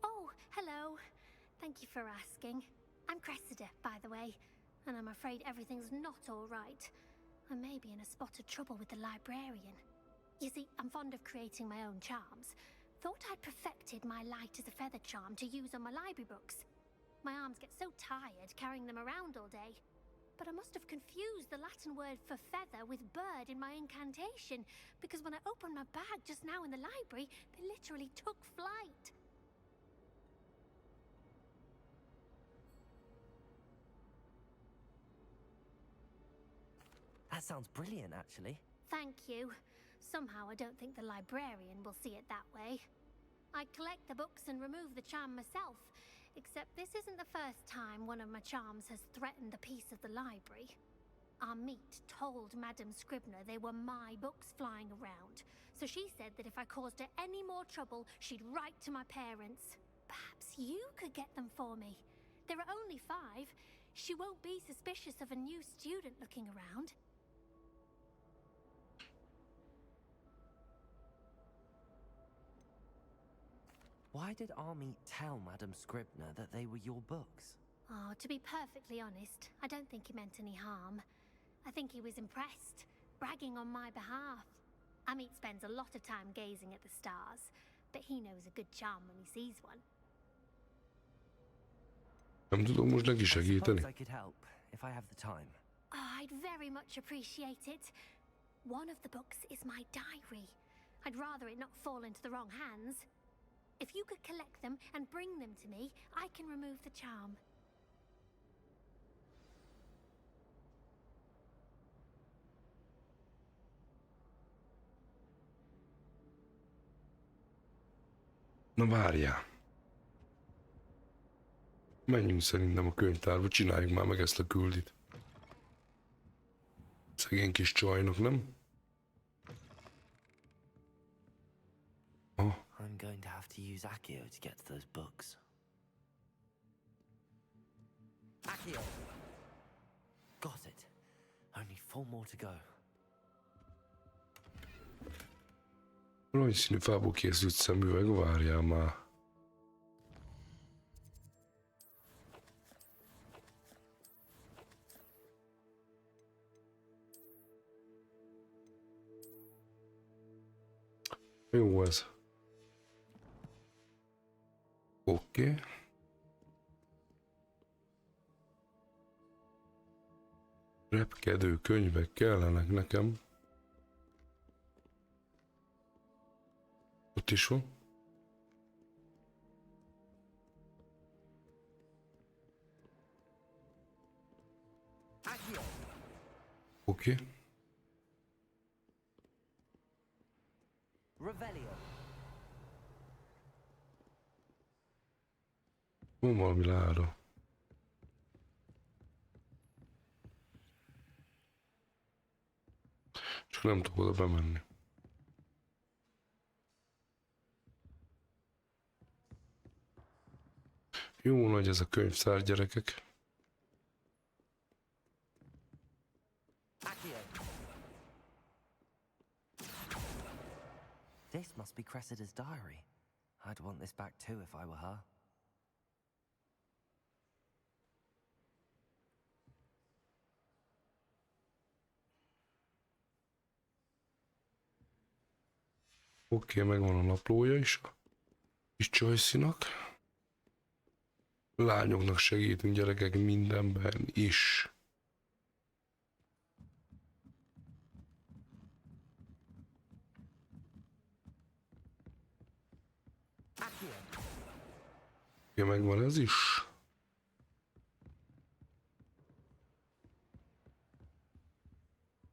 Oh, hello. Thank you for asking. I'm Cressida, by the way, and I'm afraid everything's not all right. I may be in a spot of trouble with the librarian. You see, I'm fond of creating my own charms. Thought I'd perfected my light as a feather charm to use on my library books. My arms get so tired carrying them around all day. But I must have confused the Latin word for feather with bird in my incantation, because when I opened my bag just now in the library, they literally took flight. That sounds brilliant, actually. Thank you. Somehow I don't think the librarian will see it that way. I collect the books and remove the charm myself, except this isn't the first time one of my charms has threatened the peace of the library. Our meet told Madame Scribner they were my books flying around, so she said that if I caused her any more trouble, she'd write to my parents. Perhaps you could get them for me. There are only 5. She won't be suspicious of a new student looking around. Why did Army tell Madame Scribner that they were your books? Oh, to be perfectly honest, I don't think he meant any harm. I think he was impressed, bragging on my behalf. Amit spends a lot of time gazing at the stars, but he knows a good charm when he sees one. Nem tudom most neki I suppose segíteni. I could help if I have the time. Oh, I'd very much appreciate it. One of the books is my diary. I'd rather it not fall into the wrong hands. If you could collect them and bring them to me, I can remove the charm. Na várjál. Menjünk szerintem a könyvtárba, csináljuk már meg ezt a küldit. Szegény kis csajnak, nem? Oh. I'm going to have to use Accio to get to those books. Accio! Got it. Only 4 more to go. Aranyszínű fából készült szemüveg, várjál már. Jó ez. Oké. Repkedő könyvek kellenek nekem. Ott is van. Oké. Revelio. Van valami láda. Csak nem tudok oda bemenni. Jó nagy ez a könyvtár, gyerekek. This must be Cressida's diary. I'd want this back too if I were her. Oké, megvan a naplója is a kis Joyce-nak. Lányoknak segítünk, gyerekek, mindenben is. Oké, megvan ez is.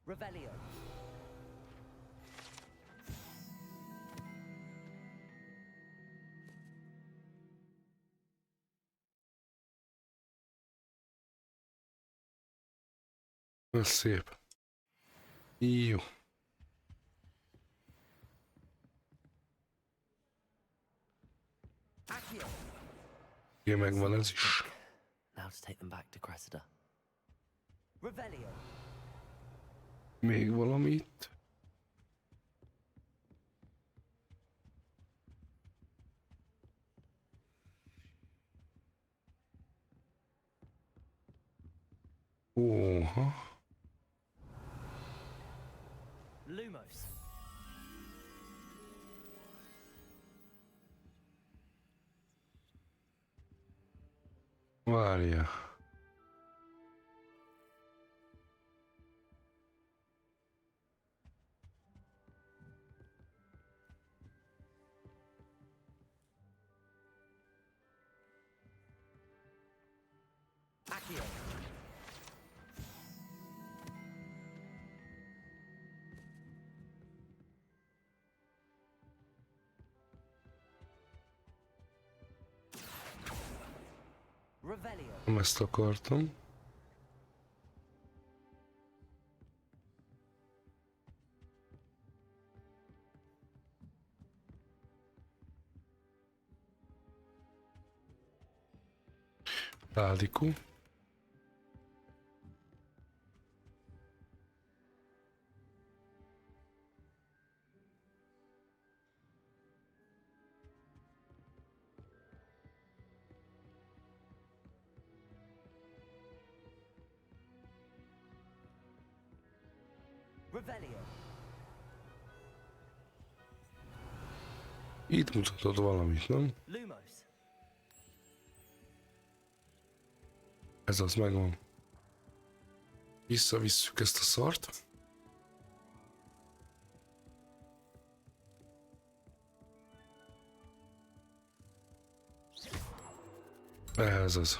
Revelio. Ez szép. Jó. Oké, megvan ez is. Now to take them back to Cressida. Revelio. Még valami itt. Óha. Lumos. Várja. Accio. Revelio. Nem ezt akartam. Rádikó. Revelio. Itt mutatod valamit, nem? Lumos. Ez az megvan. Visszavisszük ezt a szart. Ez az.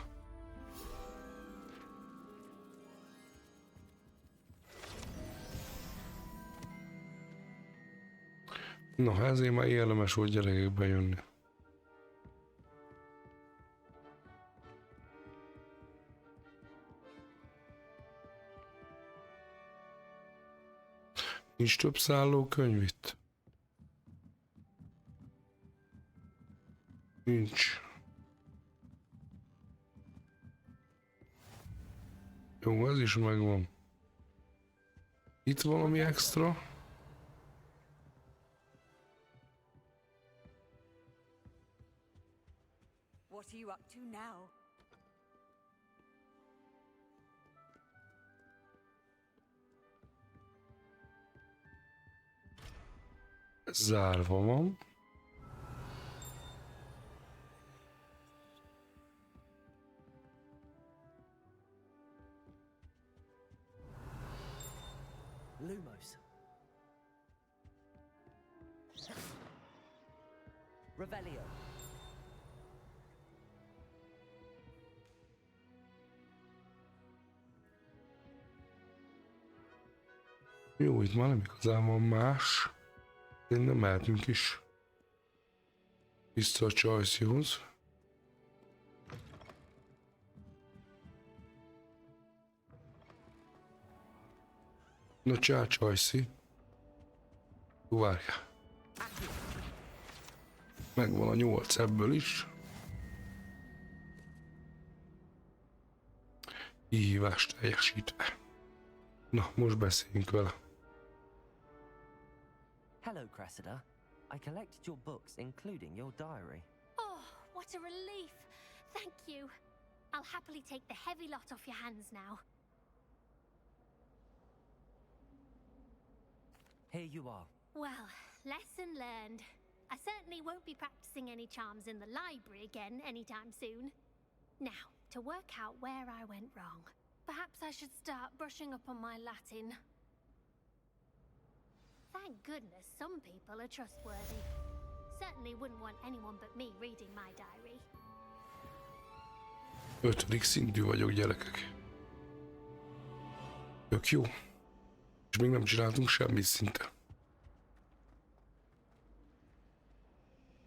Na, ezért már érdemes volt gyerekek bejönni. Nincs több szállókönyv itt? Nincs. Jó, ez is megvan. Itt valami extra? What are you up to now? Zárva van. Lumos. Revelio. Jó, itt már nem igazán van más. Innen mehetünk is. Vissza a Joyce-hoz. Na csá, Joyce. Várjál. Megvan a 8 ebből is. Kihívást teljesítve. Na, most beszéljünk vele. Hello, Cressida. I collected your books, including your diary. Oh, what a relief! Thank you. I'll happily take the heavy lot off your hands now. Here you are. Well, lesson learned. I certainly won't be practicing any charms in the library again anytime soon. Now, to work out where I went wrong. Perhaps I should start brushing up on my Latin. Thank goodness some people are trustworthy. Certainly wouldn't want anyone but me reading my diary. 5. szintű vagyok, gyerekek. Tök jó. És még nem csináltunk semmit szinte.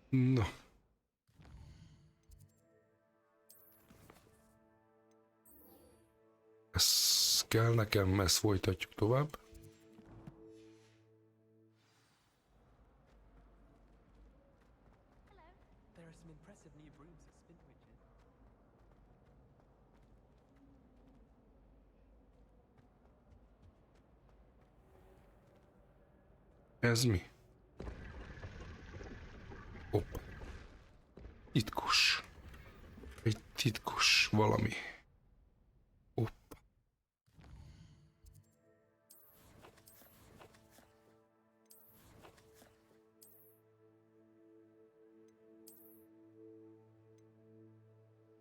Na. Ez kell nekem, ezt folytatjuk tovább. There are some impressive new brooms at Spintwitches. Ez mi? Hopp. Titkos. Egy titkos valami. Hopp.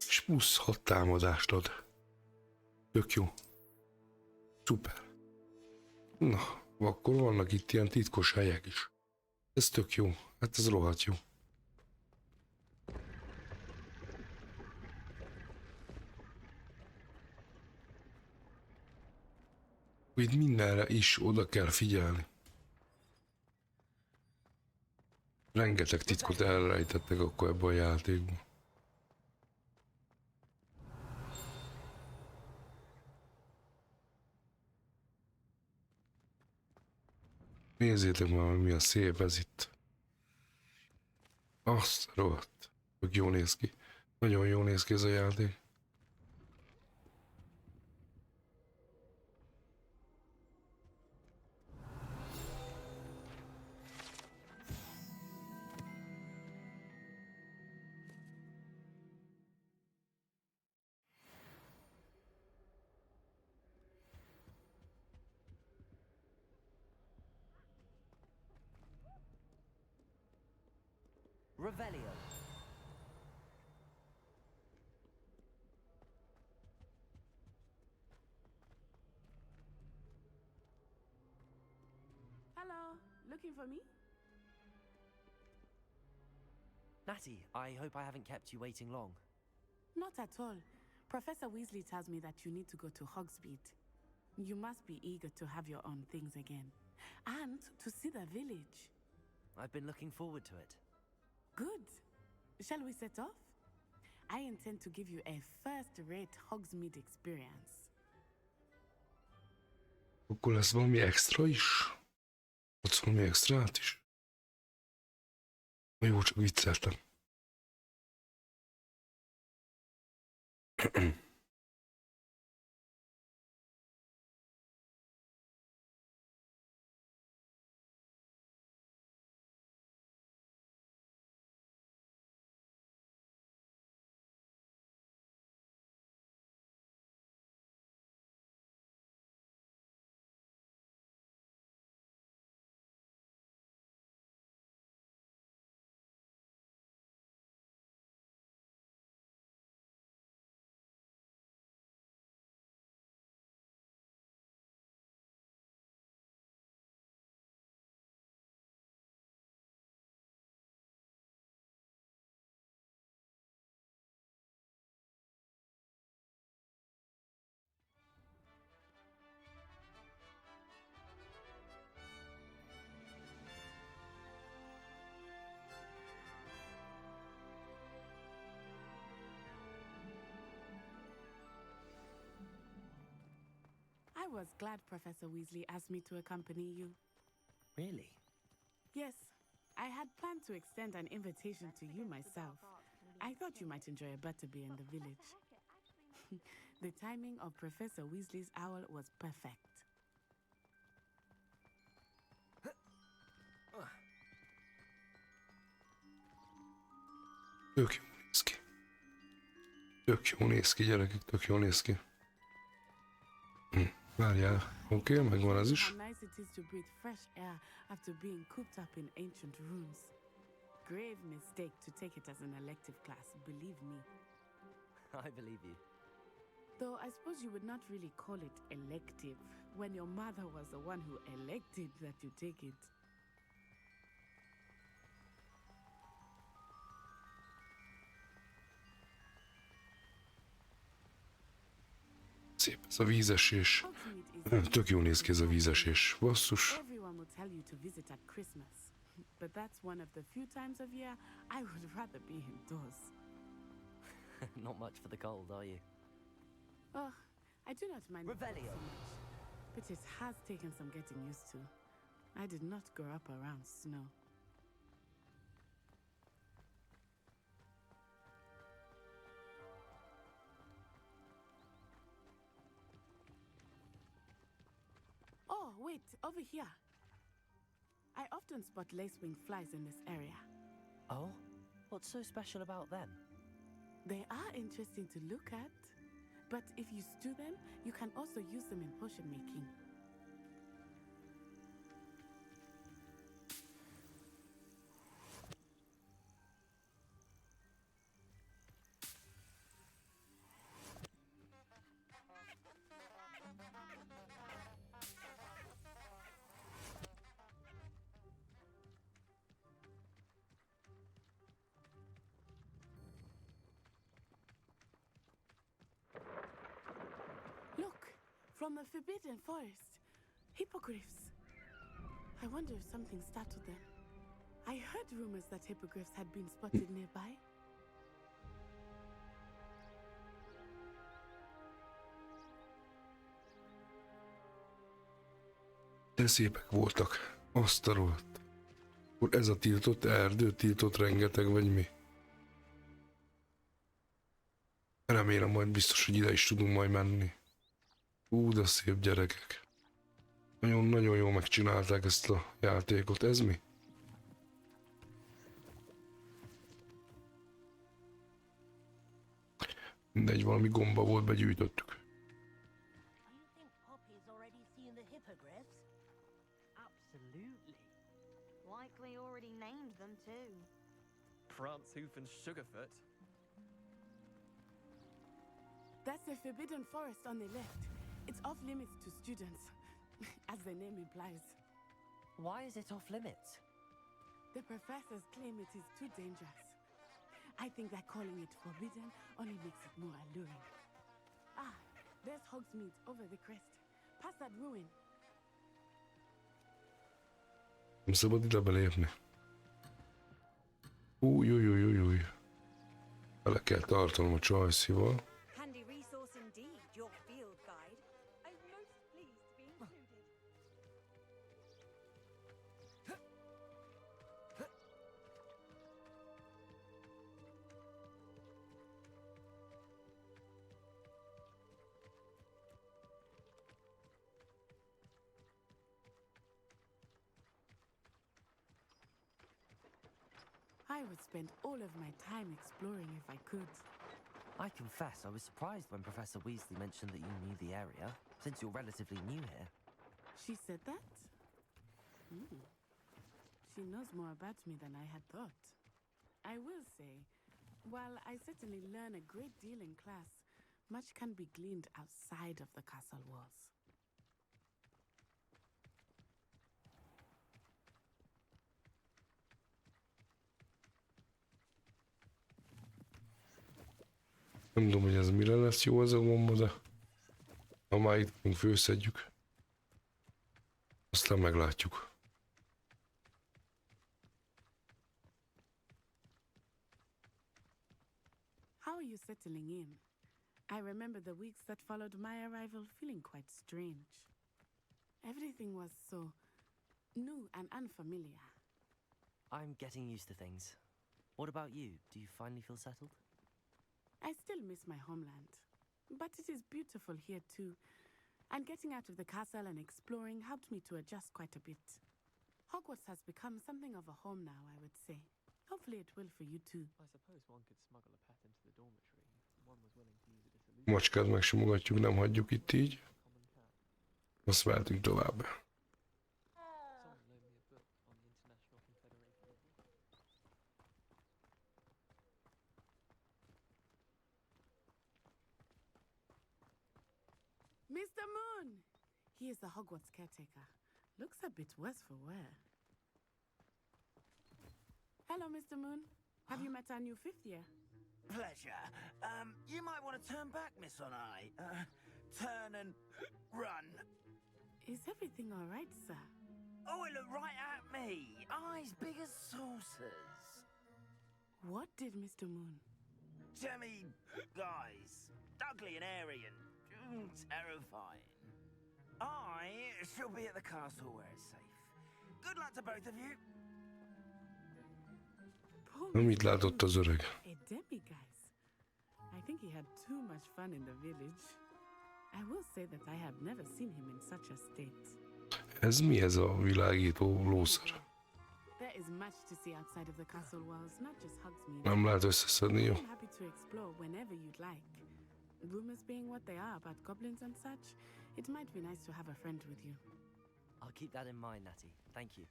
És plusz 6 támadást ad. Tök jó. Szuper. Na, akkor vannak itt ilyen titkos helyek is. Ez tök jó. Hát ez rohadt jó. Itt mindenre is oda kell figyelni. Rengeteg titkot elrejtettek akkor ebben a játékban. Nézzétek már, mi a szép ez itt. Azt rohadt. Tök jól néz ki. Nagyon jól néz ki ez a játék. Revelio. Hello, looking for me? Natty, I hope I haven't kept you waiting long. Not at all. Professor Weasley tells me that you need to go to Hogsmeade. You must be eager to have your own things again. And to see the village. I've been looking forward to it. Good. Shall we set off? I intend to give you a first-rate Hogsmeade experience. Akkor lesz valami extra is? Adsz valami extrát is? Na jó, csak vicceltem. I was glad Professor Weasley asked me to accompany you. Really? Yes, I had planned to extend an invitation to you myself. I thought you might enjoy a butterbeer in the village. The timing of Professor Weasley's owl was perfect. Tök jó néz ki. Tök jó néz ki, gyerekek, tök jó néz ki. Várjál, oké, megvan az is. How nice it is to breathe fresh air after being cooped up in ancient rooms. Grave mistake to take it as an elective class, believe me. I believe you. Though I suppose you would not really call it elective when your mother was the one who elected that you take it. Szép ez a vízesés. Tök jó néz ki ez a vízesés. Basszus. Everyone will tell you to visit at Christmas, but that's one of the few times of year I would rather be indoors. Not much for the cold, are you? Oh, I do not mind the cold Revelio. so much, but it has taken some getting used to. I did not grow up around snow. Oh, wait, over here. I often spot lacewing flies in this area. Oh? What's so special about them? They are interesting to look at, but if you stew them, you can also use them in potion making. From the Forbidden Forest. Hippogriffs. I wonder if something startled them. I heard rumors that hippogriffs had been spotted nearby. De szépek voltak. Azt a rohadt. Akkor ez a tiltott erdő, tiltott rengeteg, vagy mi? Remélem majd biztos, hogy ide is tudunk majd menni. De szép gyerekek. Nagyon-nagyon jól megcsinálták ezt a játékot. Ez mi? Mindegy, valami gomba volt, begyűjtöttük. Absolutely. Likely already named them too. Prancehoof and Sugarfoot. That's the Forbidden Forest on the left. It's off limits to students, as the name implies. Why is it off limits? The professors claim it is too dangerous. I think that calling it forbidden only makes it more alluring. Ah, there's Hogsmeade over the crest. Past that ruin. Nem szabad ide belépni. Új. Bele kell tartanom a csajszival. Handy resource indeed, your field guide. I'm most pleased to be included. I would spend all of my time exploring if I could. I confess I was surprised when Professor Weasley mentioned that you knew the area, since you're relatively new here. She said that? She knows more about me than I had thought. I will say, while I certainly learn a great deal in class, much can be gleaned outside of the castle walls. Nem tudom, hogy ez mire lesz jó ez a gomba, de ha már itt vagyunk, főszedjük. Aztán meglátjuk. How are you settling in? I remember the weeks that followed my arrival feeling quite strange. Everything was so new and unfamiliar. I'm getting used to things. What about you? Do you finally feel settled? I still miss my homeland. But it is beautiful here too. And getting out of the castle and exploring helped me to adjust quite a bit. Hogwarts has become something of a home now, I would say. Hopefully it will for you too. I suppose one could smuggle a pet into the dormitory if one was willing to use a disillusion. Macskát megsimogatjuk, nem hagyjuk itt így. Azt mehetünk tovább. Someone loaned me a book on the International Confederation. Mr. Moon! He is the Hogwarts caretaker. Looks a bit worse for wear. Hello, Mr. Moon. Have you met our new 5th year? Pleasure. You might want to turn back, Miss On-Eye. Turn and run. Is everything all right, sir? Oh, it looked right at me. Eyes big as saucers. What did Mr. Moon? Jemmy guys. Ugly and airy and terrifying. I shall be at the castle where it's safe. Good luck to both of you. Mit látott az öreg? A demiguise. I think he had too much fun in the village. I will say that I have never seen him in such a state. Ez mi ez a világító lószer? There is much to see outside of the castle walls, not just Hogsmeade. Nem lehet összeszedni, jó? I'm happy to explore whenever you'd like. Rumors being what they are about goblins and such, it might be nice to have a friend with you. I'll keep that in mind, Natty. Thank you.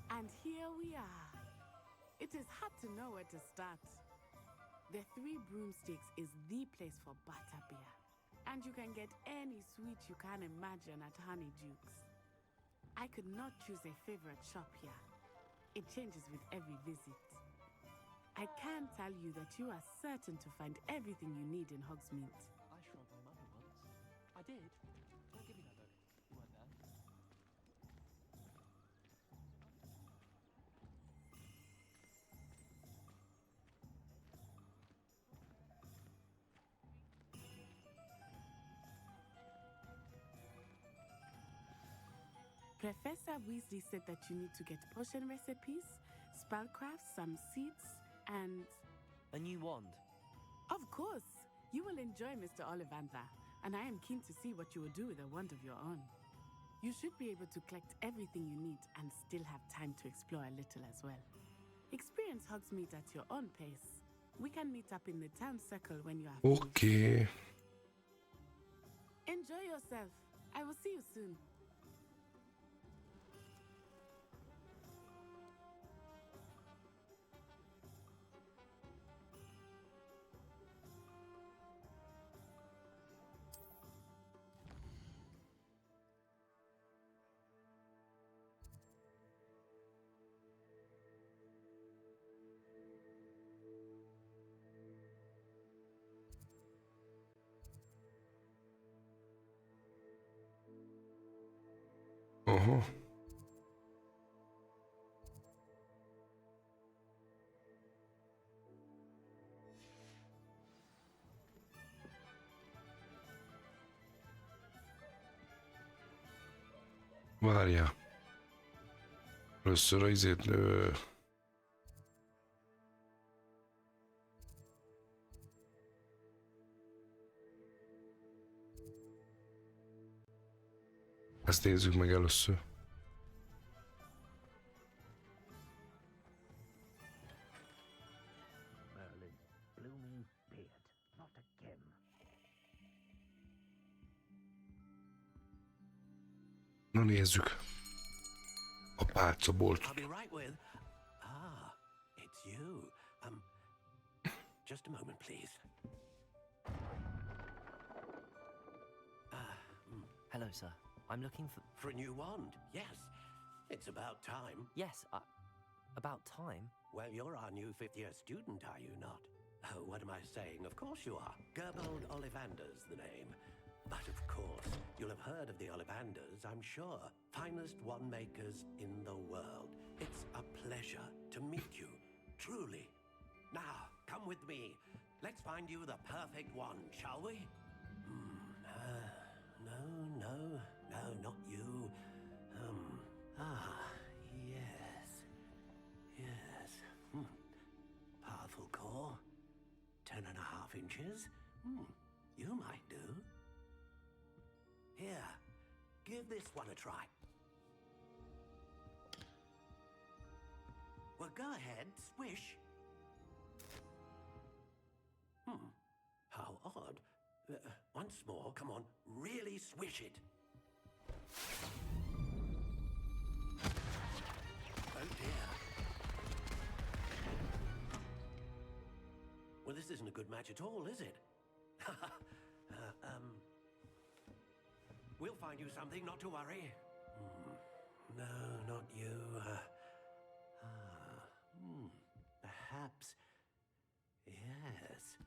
And here we are. It is hard to know where to start. The Three Broomsticks is the place for butterbeer. And you can get any sweet you can imagine at Honeydukes. I could not choose a favorite shop here. It changes with every visit. I can tell you that you are certain to find everything you need in Hogsmeade. I shrunk my mother once. I did. Don't give me that book. You weren't there. Professor Weasley said that you need to get potion recipes, spellcrafts, some seeds, and... A new wand. Of course! You will enjoy Mr. Ollivander, and I am keen to see what you will do with a wand of your own. You should be able to collect everything you need and still have time to explore a little as well. Experience Hogsmeade at your own pace. We can meet up in the town circle when you are finished. Okay. Enjoy yourself. I will see you soon. Aha. Várjál. Először a izét... Ezt nézzük meg először. Merlin's blooming beard, not again. Na nézzük. A pálcabolt. I'll be right with. Ah, it's you. Just a moment, please. Hello, sir. I'm looking For a new wand, yes. It's about time. Yes, about time? Well, you're our new 5th year student, are you not? Oh, what am I saying? Of course you are. Gerbold Ollivander's the name. But of course, you'll have heard of the Ollivanders, I'm sure. Finest wand makers in the world. It's a pleasure to meet you, truly. Now, come with me. Let's find you the perfect one, shall we? No, not you. Yes. Powerful core. 10.5 inches. You might do. Here, give this one a try. Well, go ahead, swish. How odd. Once more, come on, really swish it. Oh dear. Well, this isn't a good match at all, is it? We'll find you something, not to worry. No, not you. Perhaps. Yes.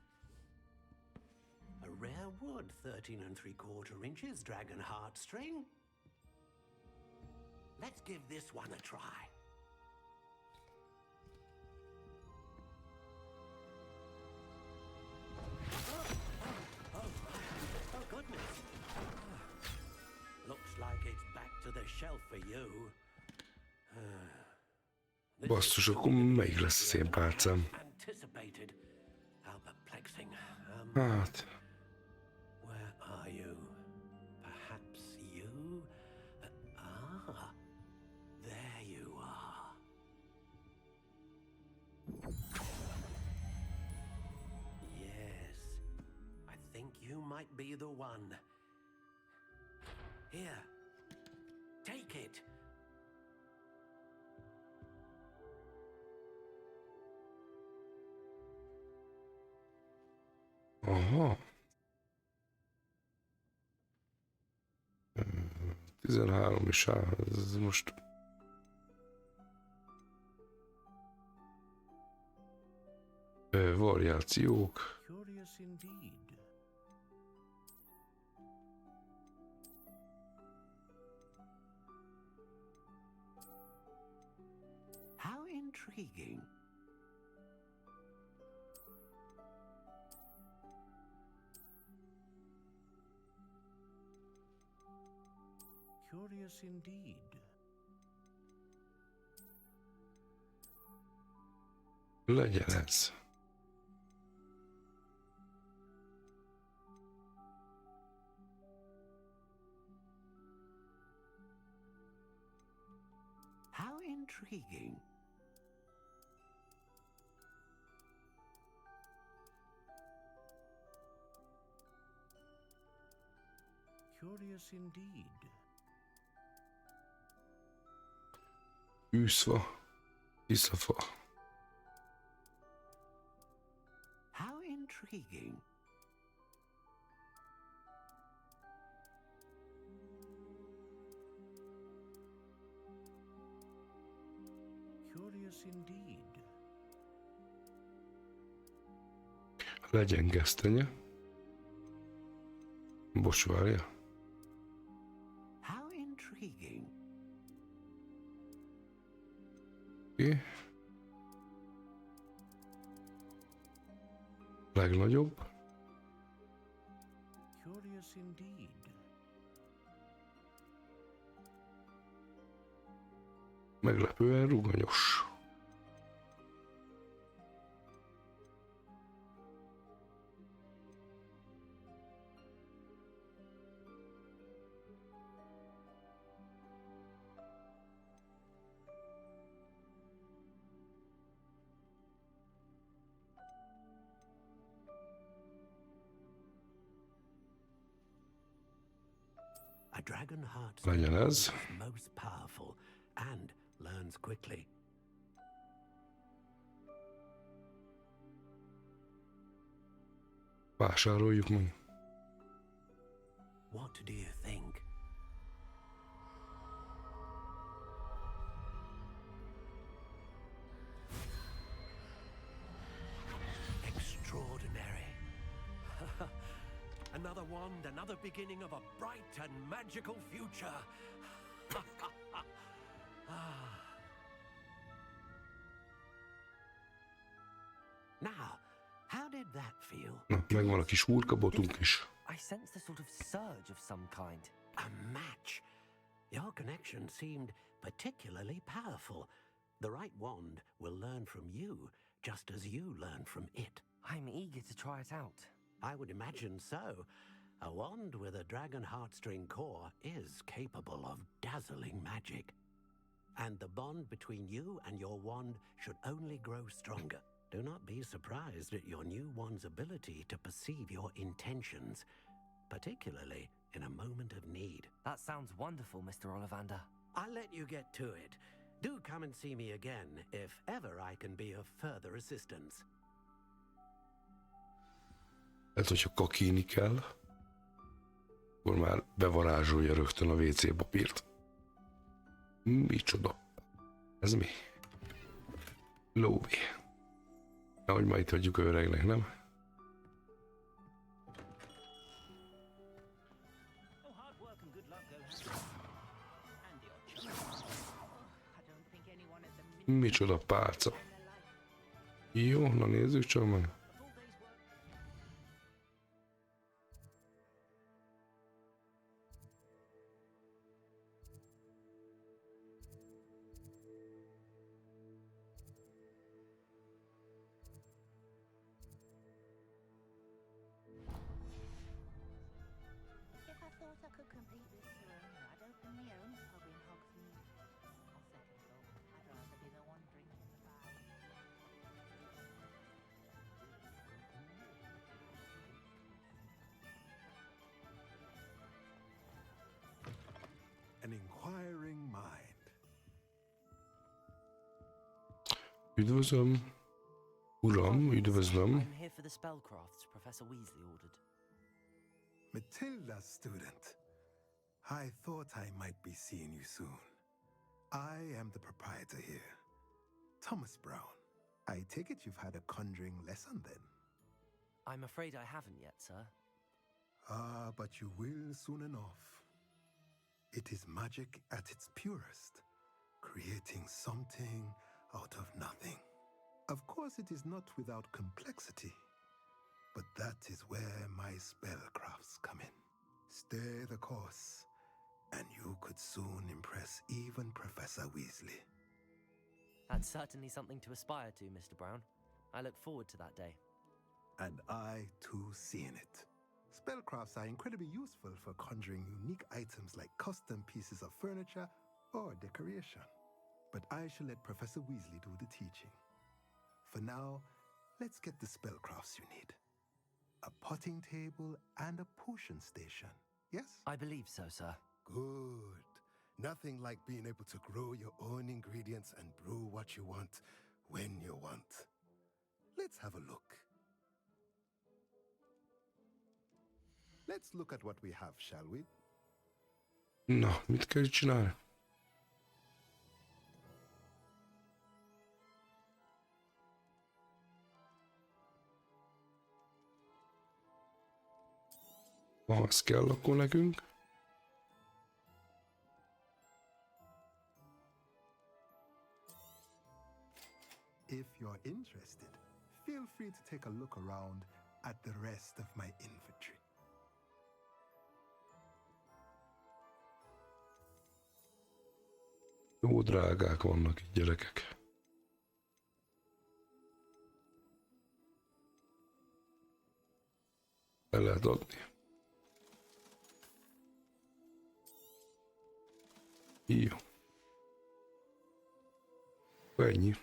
A rare wood, 13 3/4 inches, dragon heartstring. Let's give this one a try. Oh goodness. Looks like it's back to the shelf for you. Basszus, akkor melyik lesz az én pálcám? Anticipated. How perplexing. Hát... Where are you? Perhaps you? There you are. Yes, I think you might be the one. Here, take it. Aha. 13 is áll, ez most... Variációk. Curious indeed. How intriguing. Curious indeed. Legyen ez. How intriguing. Curious indeed. Űszva. Iszafa. How intriguing. Curious indeed. Legyen gesztenye. Bocsvárja. How intriguing. Oké. Legnagyobb. Curious indeed. Meglepően ruganyos. A dragon heart Legyen ez. is most powerful and learns quickly. Vásároljuk meg. What do you think? Extraordinary. Another wand, another beginning of a bright and magical future. Now, How did that feel? Na, megvan a kis hurkabotunk is. I sensed a sort of surge of some kind. A match. Your connection seemed particularly powerful. The right wand will learn from you, just as you learn from it. I'm eager to try it out. I would imagine so. A wand with a dragon heartstring core is capable of dazzling magic. And the bond between you and your wand should only grow stronger. Do not be surprised at your new wand's ability to perceive your intentions, particularly in a moment of need. That sounds wonderful, Mr. Ollivander. I'll let you get to it. Do come and see me again if ever I can be of further assistance. Hát, hogyha kakíni kell, akkor már bevarázsolja rögtön a WC papírt. Micsoda? Ez mi? Lóvé. Ahogy ma itt hagyjuk a öregnek, nem? Micsoda pálca. Jó, na nézzük csak meg. If I thought I could complete this throne, I'd open my own pub in Hogsmeade. On second thought, I'd rather be the one drinking the bar. An inquiring mind. Üdvözlöm. Uram, üdvözlöm. I'm here for the spellcrafts Professor Weasley ordered. Matilda's student. I thought I might be seeing you soon. I am the proprietor here, Thomas Brown. I take it you've had a conjuring lesson then? I'm afraid I haven't yet, sir. Ah, but you will soon enough. It is magic at its purest, creating something out of nothing. Of course, it is not without complexity, but that is where my spellcrafts come in. Stay the course, and you could soon impress even Professor Weasley. That's certainly something to aspire to, Mr. Brown. I look forward to that day. And I, too, seeing it. Spellcrafts are incredibly useful for conjuring unique items like custom pieces of furniture or decoration. But I shall let Professor Weasley do the teaching. For now, let's get the spellcrafts you need. A potting table and a potion station, yes? I believe so, sir. Good. Nothing like being able to grow your own ingredients and brew what you want when you want. Let's have a look. Let's look at what we have, shall we? Na, mit kell csinálni? Ha az kell, akkor nekünk. If you're interested, feel free to take a look around at the rest of my inventory. Jó drágák vannak itt, gyerekek. El lehet adni. Jó. Ennyi.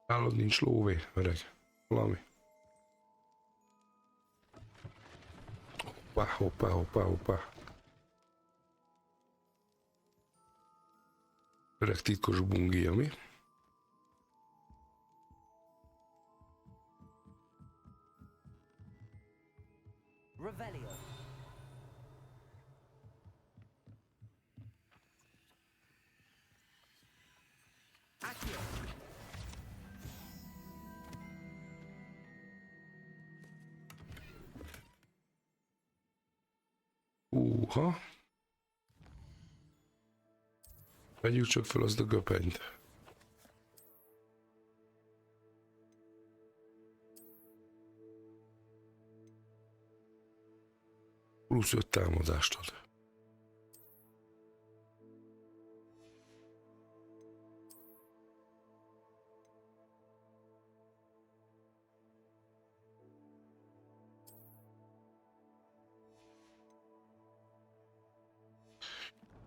Nálad nincs lóvé, öreg. Valami. Hoppá, hoppá, hoppá, hoppá. Öreg titkos bungi, ami? Revelio. Accio. Húha. Vegyük csak fel azt a köpenyt. Plusz 5 támadást ad.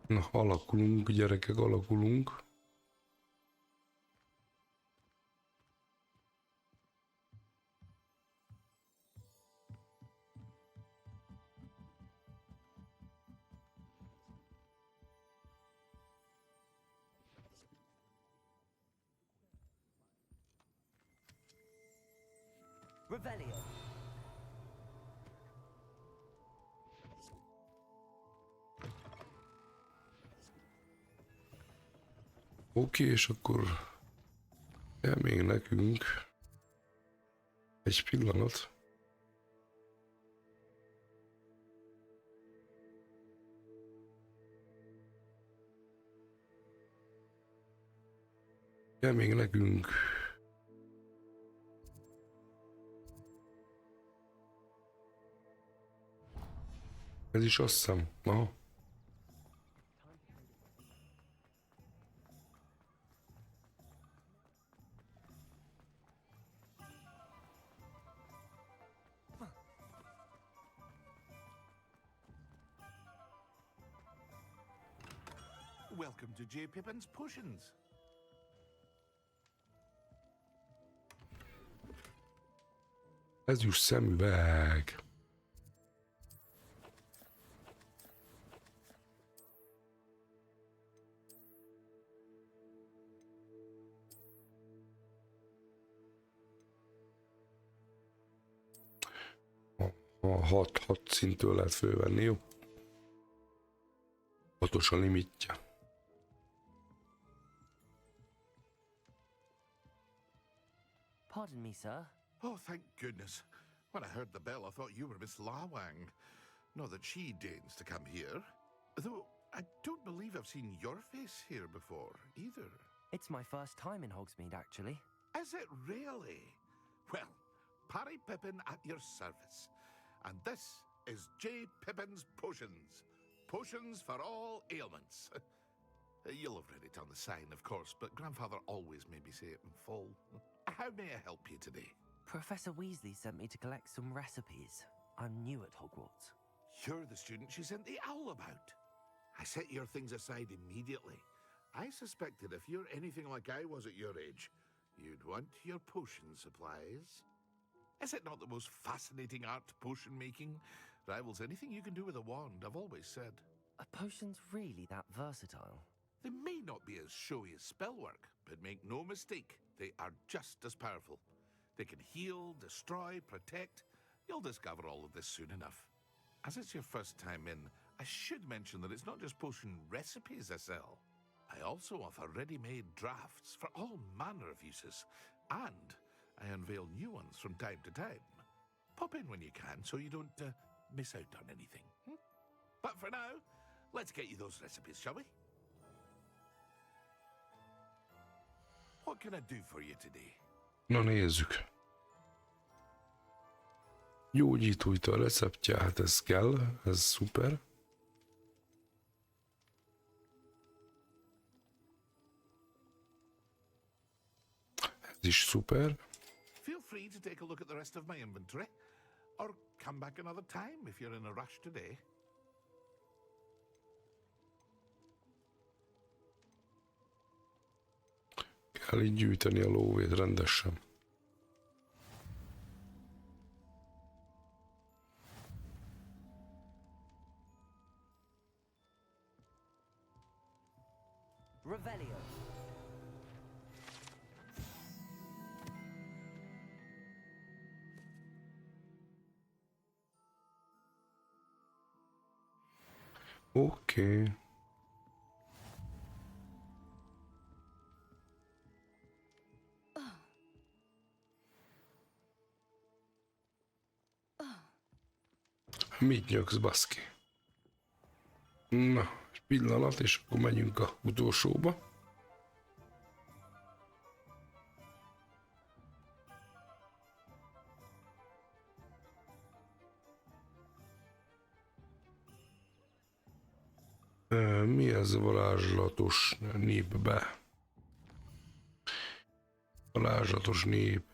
Na, alakulunk, gyerekek, alakulunk. Revelio. Oké, és akkor kell még nekünk egy pillanat. Kell még nekünk ez is azt hiszem. Aha. Welcome to J. Pippin's Potions. Ezüst szemüveg. A 6 szintől lehet fölvenni, jó? 6-os a limitje. Pardon me, sir. Oh, thank goodness. When I heard the bell, I thought you were Miss Lawang. Not that she deigns to come here. Though I don't believe I've seen your face here before, either. It's my first time in Hogsmeade, actually. Is it really? Well, Parry Pippin at your service. And this is J. Pippin's Potions. Potions for all ailments. You'll have read it on the sign, of course, but Grandfather always made me say it in full. How may I help you today? Professor Weasley sent me to collect some recipes. I'm new at Hogwarts. You're the student she sent the owl about. I set your things aside immediately. I suspected if you're anything like I was at your age, you'd want your potion supplies. Is it not the most fascinating art, potion making? Rivals anything you can do with a wand, I've always said. Are potions really that versatile? They may not be as showy as spellwork, but make no mistake, they are just as powerful. They can heal, destroy, protect. You'll discover all of this soon enough. As it's your first time in, I should mention that it's not just potion recipes I sell. I also offer ready-made drafts for all manner of uses, and I unveil new ones from time to time. Pop in when you can so you don't miss out on anything. But for now, let's get you those recipes, shall we? What can I do for you today? Na nézzük. Gyógyítóital receptje, hát ez kell, ez szuper. Ez is szuper. Feel free to take a look at the rest of my inventory, or come back another time if you're in a rush today. Kell így gyűjteni a lóvét rendesen. Revelio. Oké. Mit nyögsz, baszki? Na, egy pillanat, és akkor megyünk a utolsóba. Mi ez a varázslatos népbe? Varázslatos nép.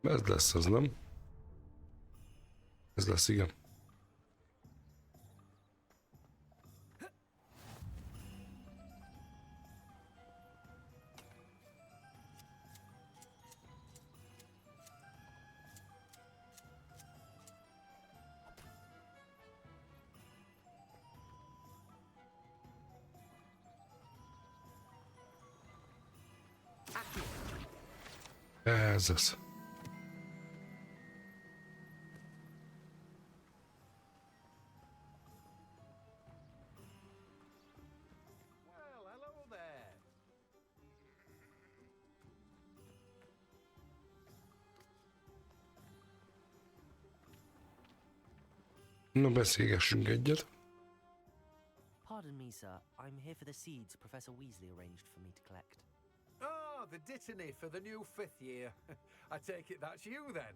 Ez lesz az, nem? Ez lesz, igen. Ez az. Na, beszélgessünk egyet. Pardon me, sir. I'm here for the seeds Professor Weasley arranged for me to collect. Oh, the dittany for the new 5th year. I take it that's you then.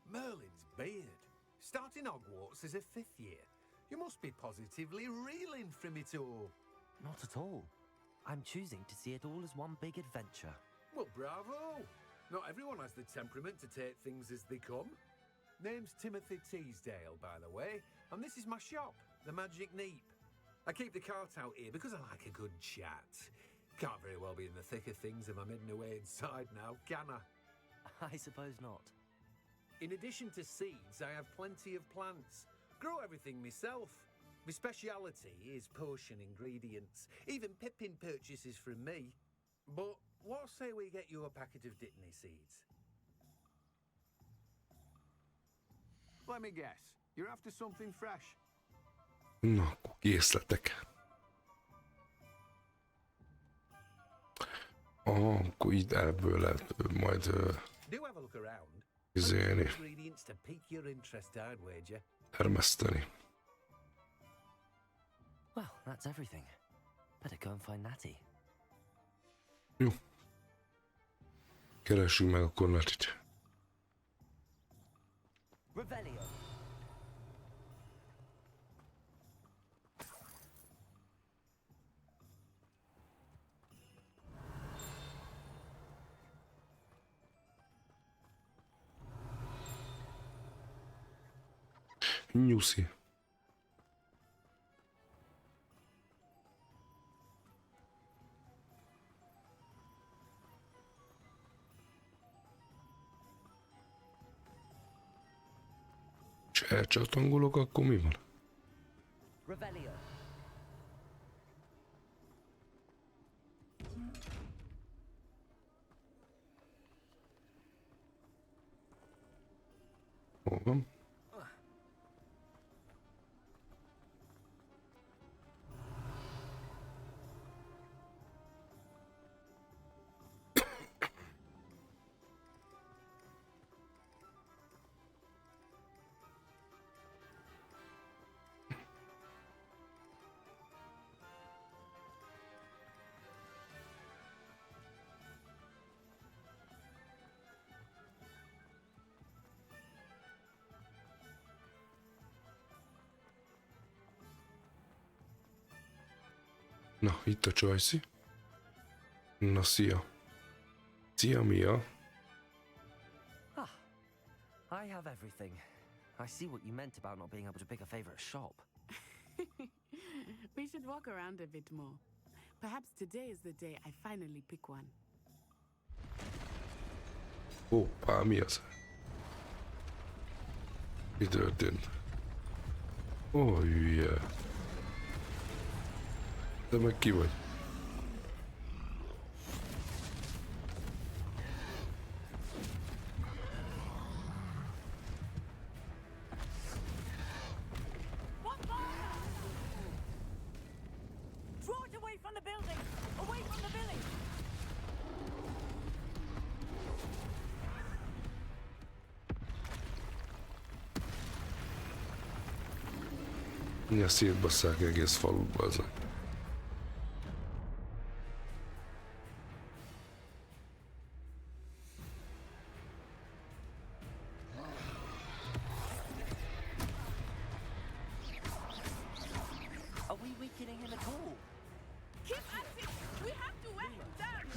Merlin's beard. Starting Hogwarts as a 5th year. You must be positively reeling from it all. Not at all. I'm choosing to see it all as one big adventure. Well, bravo. Not everyone has the temperament to take things as they come. Name's Timothy Teasdale, by the way, and this is my shop, the Magic Neep. I keep the cart out here because I like a good chat. Can't very well be in the thick of things if I'm hidden away inside now, can I? I suppose not. In addition to seeds, I have plenty of plants. Grow everything myself. My speciality is potion ingredients. Even Pippin purchases from me. But what say we get you a packet of Dittany seeds? Let me guess. You're after something fresh. Na, akkor készletek. Akkor itt ebből lehet majd izélni, termeszteni. Well, that's everything. Better go and find Natty. Jó. Keressünk meg akkor Natit. Revelio. Nyuszi. És elcsatangolok, akkor mi van? Revelio. Hol van? Na, itt a Csajci. Na, szia. Szia, Mia. Ah, I have everything. I see what you meant about not being able to pick a favorite shop. We should walk around a bit more. Perhaps today is the day I finally pick one. Hoppá, mi az? Mi történt? Ó, hülye. Te meg ki vagy? Ja, szétbasszák egész falukba az. Are we weakening him at all? Keep at it! We have to wear him down!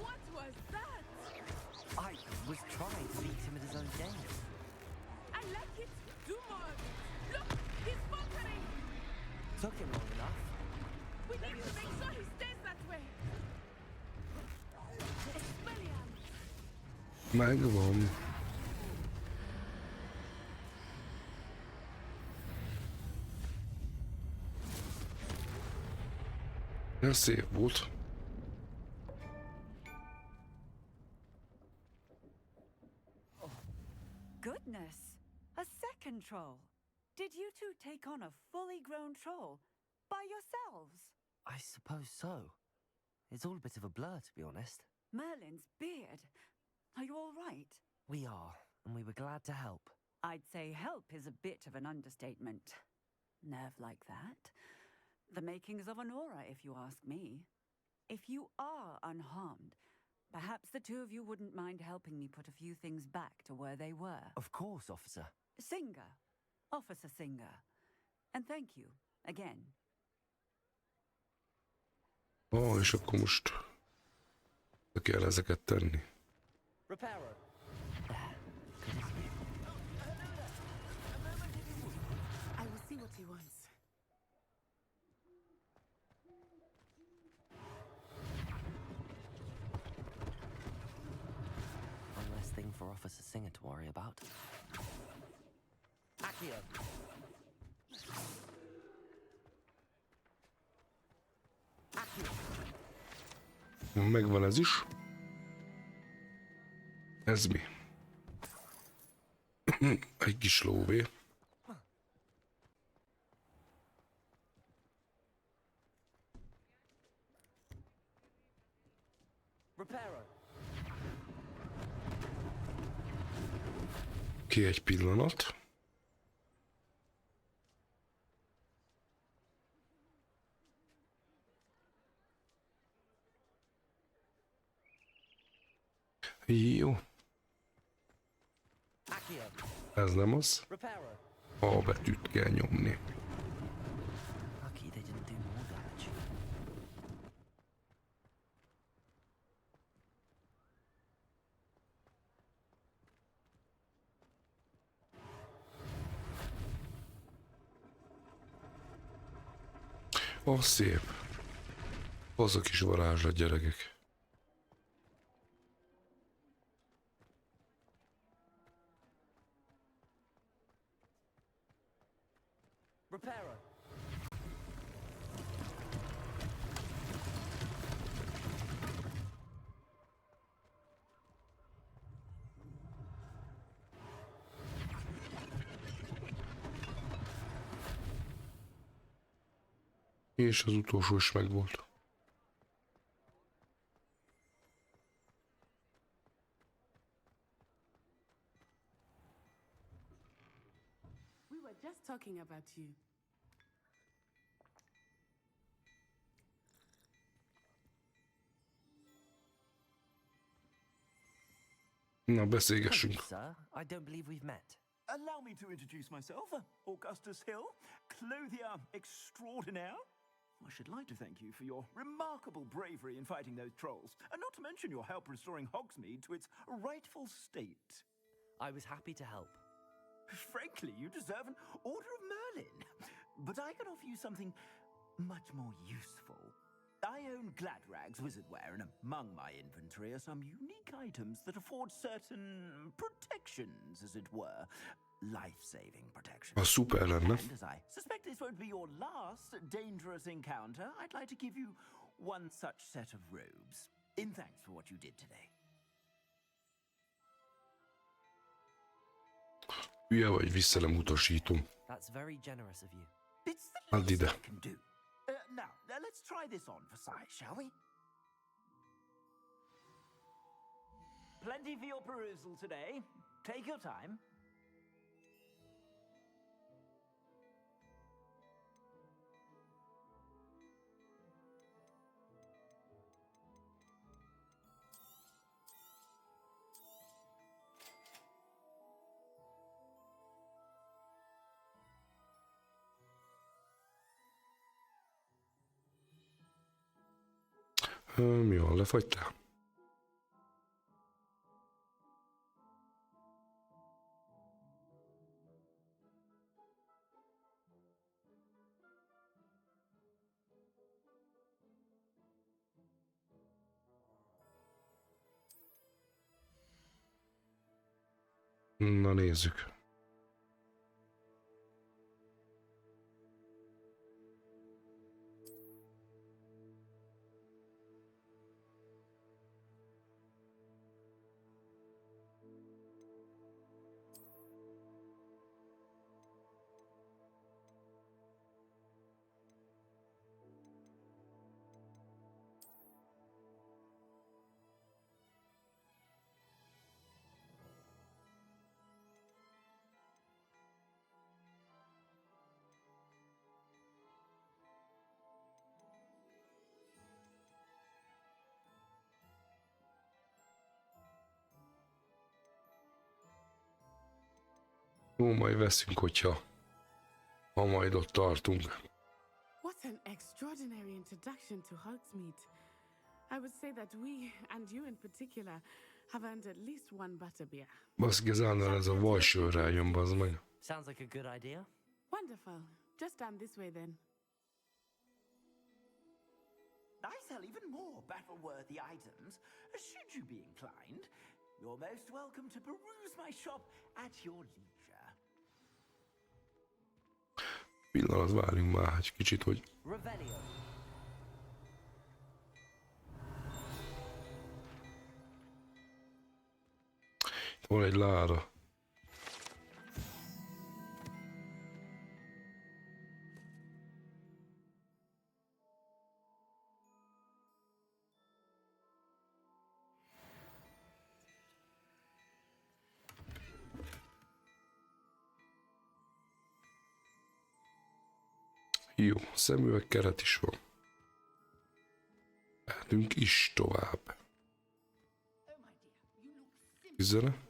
What was that? I was trying to beat him at his own game. I like it. Do more. Look, he's faltering. Took him long enough. We need to make sure he stays that way. Expelliarm. Megvan. Ez szép volt. Goodness! A second troll! Did you two take on a fully grown troll? By yourselves? I suppose so. It's all a bit of a blur, to be honest. Merlin's beard. Are you all right? We are, and we were glad to help. I'd say help is a bit of an understatement. Nerve like that. The makings of an aura, if you ask me. If you are unharmed, perhaps the two of you wouldn't mind helping me put a few things back to where they were. Of course, officer. Singer. Officer Singer. And thank you, again. És akkor most kell ezeket tenni. Repairer. I will see what he wants. One less thing for Officer Singer to worry about. Accio. Megvan ez is. Ez mi? Egy kis lóvé. Ki egy pillanat. Jó. Ez nem az. A betűt kell nyomni. Lucky they didn't do more damage. Ó, szép. Azok is varázslat, gyerekek. Repairer. És az utolsó is megvolt. We were just talking about you. Na, beszélgessünk. Sir, I don't believe we've met. Allow me to introduce myself, Augustus Hill, clothier extraordinaire. I should like to thank you for your remarkable bravery in fighting those trolls, and not to mention your help restoring Hogsmeade to its rightful state. I was happy to help. Frankly, you deserve an Order of Merlin. But I can offer you something much more useful. I own Gladrag's wizardware, and among my inventory are some unique items that afford certain protections, as it were. Life-saving protection. A szuper lenne. And as I suspect this won't be your last dangerous encounter, I'd like to give you one such set of robes, in thanks for what you did today. Hülye vagy, vissza nem utasítom. That's very generous of you. It's the Add least ide. I can do. Now, let's try this on for size, shall we? Plenty for your perusal today. Take your time. Mi van, lefagytál? Na nézzük. Jó, majd veszünk, hogyha majd ott tartunk. What an extraordinary introduction to Hogsmeade. I would say that we, and you in particular, have earned at least one butterbeer. Baszki, az állandóan ez a vajsör rájön, bazd meg. Sounds like a good idea. Wonderful. Just down this way then. I sell even more battle-worthy items, should you be inclined. You're most welcome to peruse my shop at your leisure. Pillanat, várjunk már egy kicsit, hogy... Revelio. Itt van egy láda. Jó, szemüvegkeret is van. Mehetünk is tovább. Üzene?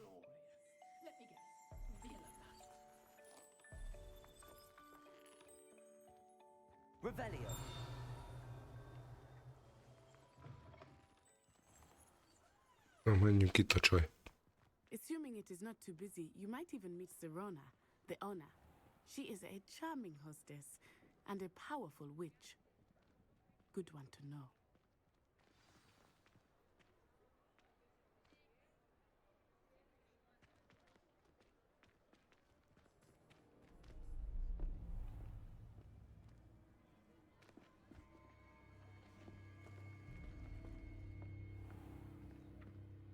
Revelio. Na, menjünk itt a csaj. Assuming it is not too busy, you might even meet Serona, the owner. She is a charming hostess and a powerful witch. Good one to know.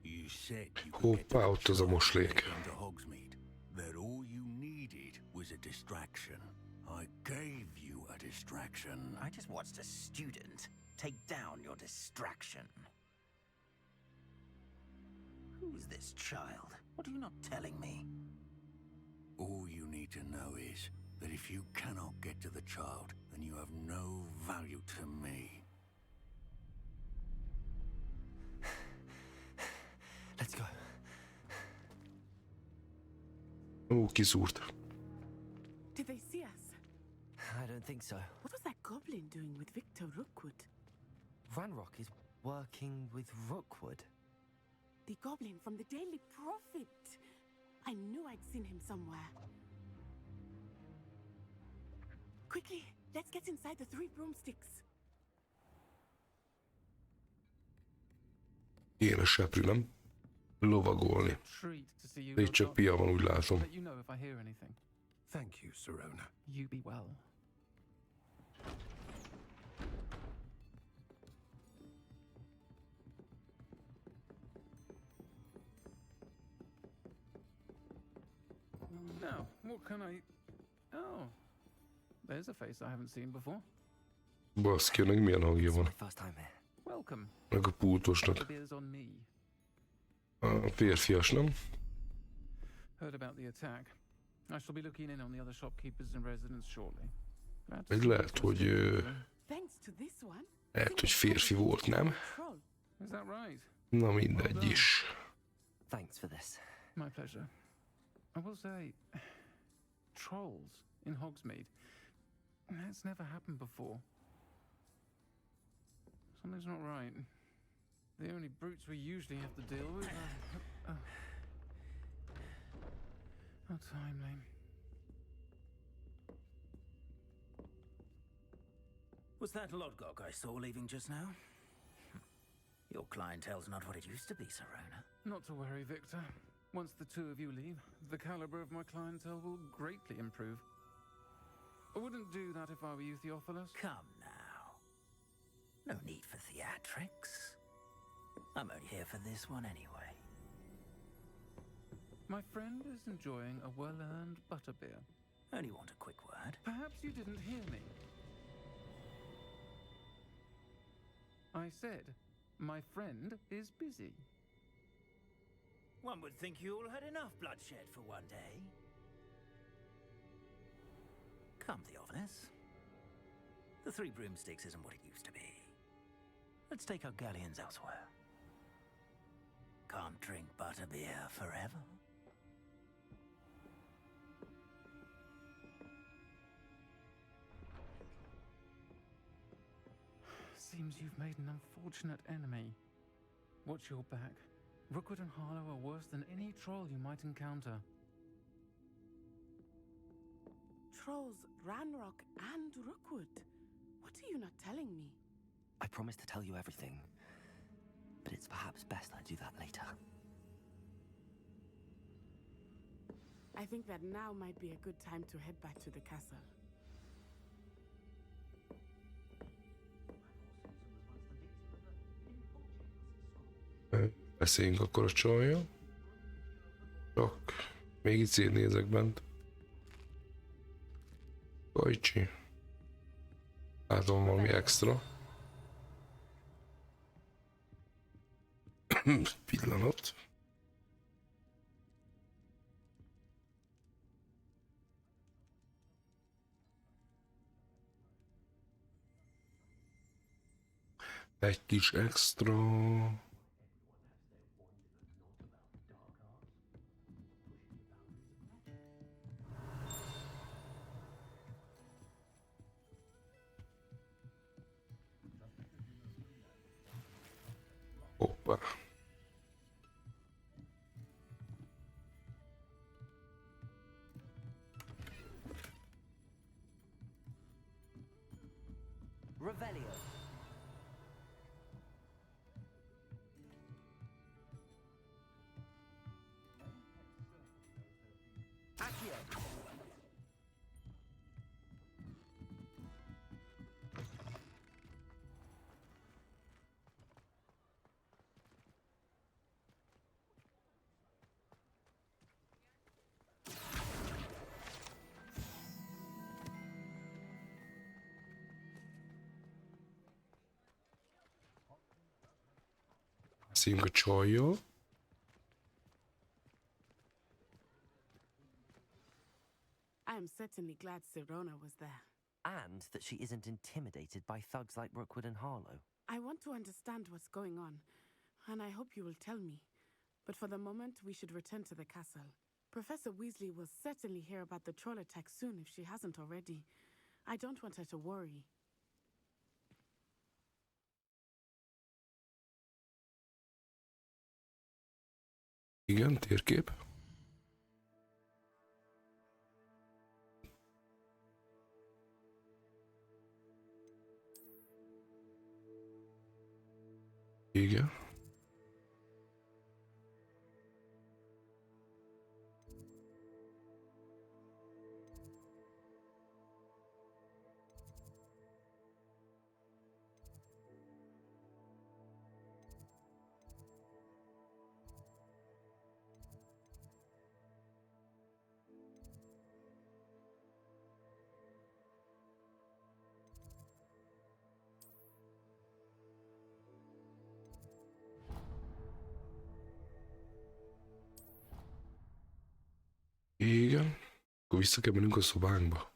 You said you Hoppá, ott az a moslék. into Hogsmeade, that all you needed was a distraction. I gave you a distraction. I just watched a student take down your distraction. Who's this child? What are you not telling me? All you need to know is that if you cannot get to the child, then you have no value to me. Let's go. Ó, kiszúrt. Did they see us? I don't think so. What was that goblin doing with Victor Rookwood? Ranrock is working with Rookwood. The goblin from the Daily Prophet. I knew I'd seen him somewhere. Quickly, let's get inside the 3 broomsticks. Ilyen a seprű, nem? Lovagolni. Itt csak pia van, úgy látom. Let you know if I hear anything. Thank you, Serona. You be well. Now, What can I... Oh, there's a face I haven't seen before. Baszki, ennek milyen hangja van? Welcome. Meg a pultosnak. The beer's on me. A férfias, nem? Heard about the attack. I shall be looking in on the other shopkeepers and residents shortly. Meg lehet, hogy... Thanks to this one. Lehet, hogy férfi volt, nem? Is that right? Na mindegy is. Thanks for this. My pleasure. I will say, trolls in Hogsmeade. That's never happened before. Something's not right. The only brutes we usually have to deal with are... How timely. Was that Lodgok I saw leaving just now? Your clientele's not what it used to be, Serona. Not to worry, Victor. Once the two of you leave, the caliber of my clientele will greatly improve. I wouldn't do that if I were you, Theophilus. Come now. No need for theatrics. I'm only here for this one anyway. My friend is enjoying a well-earned butterbeer. Only want a quick word. Perhaps you didn't hear me. I said, my friend is busy. One would think you all had enough bloodshed for one day. Come, Theophilus. The Three Broomsticks isn't what it used to be. Let's take our galleons elsewhere. Can't drink butterbeer forever. Seems you've made an unfortunate enemy. Watch your back. Rookwood and Harlow are worse than any troll you might encounter. Trolls, Ranrock, and Rookwood. What are you not telling me? I promised to tell you everything, but it's perhaps best I do that later. I think that now might be a good time to head back to the castle. Beszéljünk akkor a csajjal. Csak még itt szétnézek bent. Kajcsi. Látom valami extra. Pillanat. Egy kis extra. Hoppá. Revelio. Accio. Beszéljünk a csajjal. I am certainly glad Serona was there. And that she isn't intimidated by thugs like Rookwood and Harlow. I want to understand what's going on, and I hope you will tell me. But for the moment, we should return to the castle. Professor Weasley will certainly hear about the troll attack soon if she hasn't already. I don't want her to worry. Igen, térkép. Igen. Akkor vissza kell mennünk a szobánkba.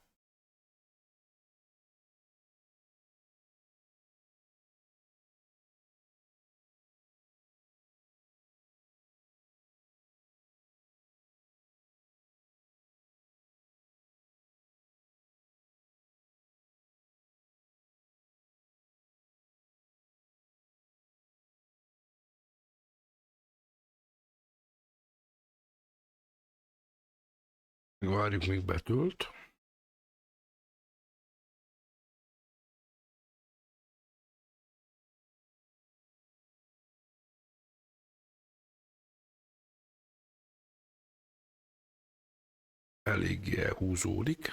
Várjuk, még betölt. Eléggé elhúzódik.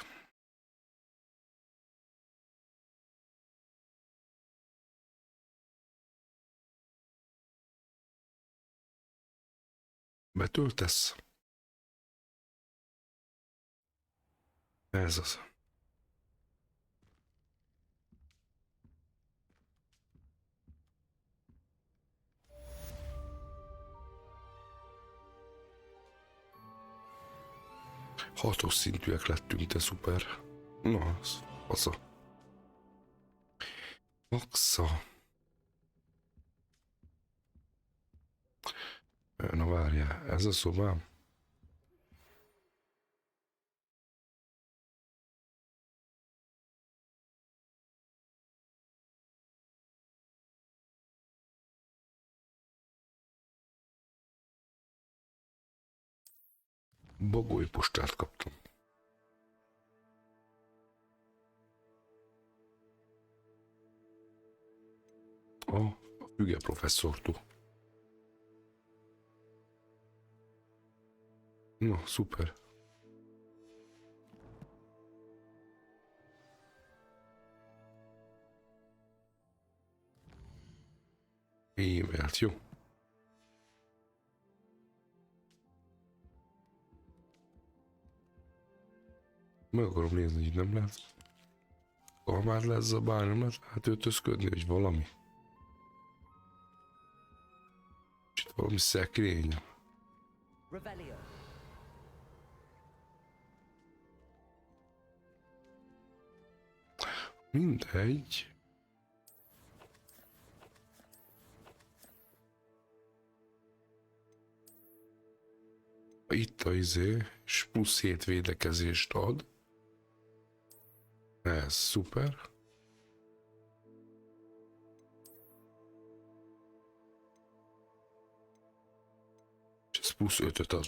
Betöltesz? Ez az. Hatos szintűek lettünk, te szuper. Na, az fasza. Maxa. Na várjál, ez a szobám? Bagoly postát kaptam. A füge professzortól. Na, szuper. E-mailt, jó. Meg akarom nézni, hogy nem lehet. Már lesz a bár, nem lehet átöltözködni, vagy valami. És itt valami szekrény. Mindegy. Itt a izé, és plusz 7 védekezést ad. Ez szuper. És ez plusz 5-öt ad.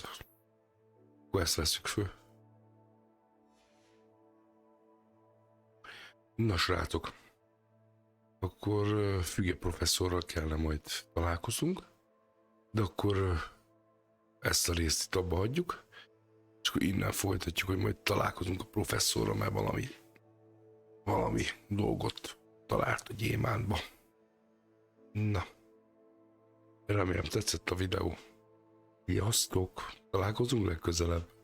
Akkor ezt veszük föl. Na srácok. Akkor füge professzorral kellene majd találkozunk. De akkor ezt a részt itt abba hagyjuk. És akkor innen folytatjuk, hogy majd találkozunk a professzorral, mert valami dolgot talált a gyémántba. Na. Remélem tetszett a videó. Sziasztok! Találkozunk legközelebb.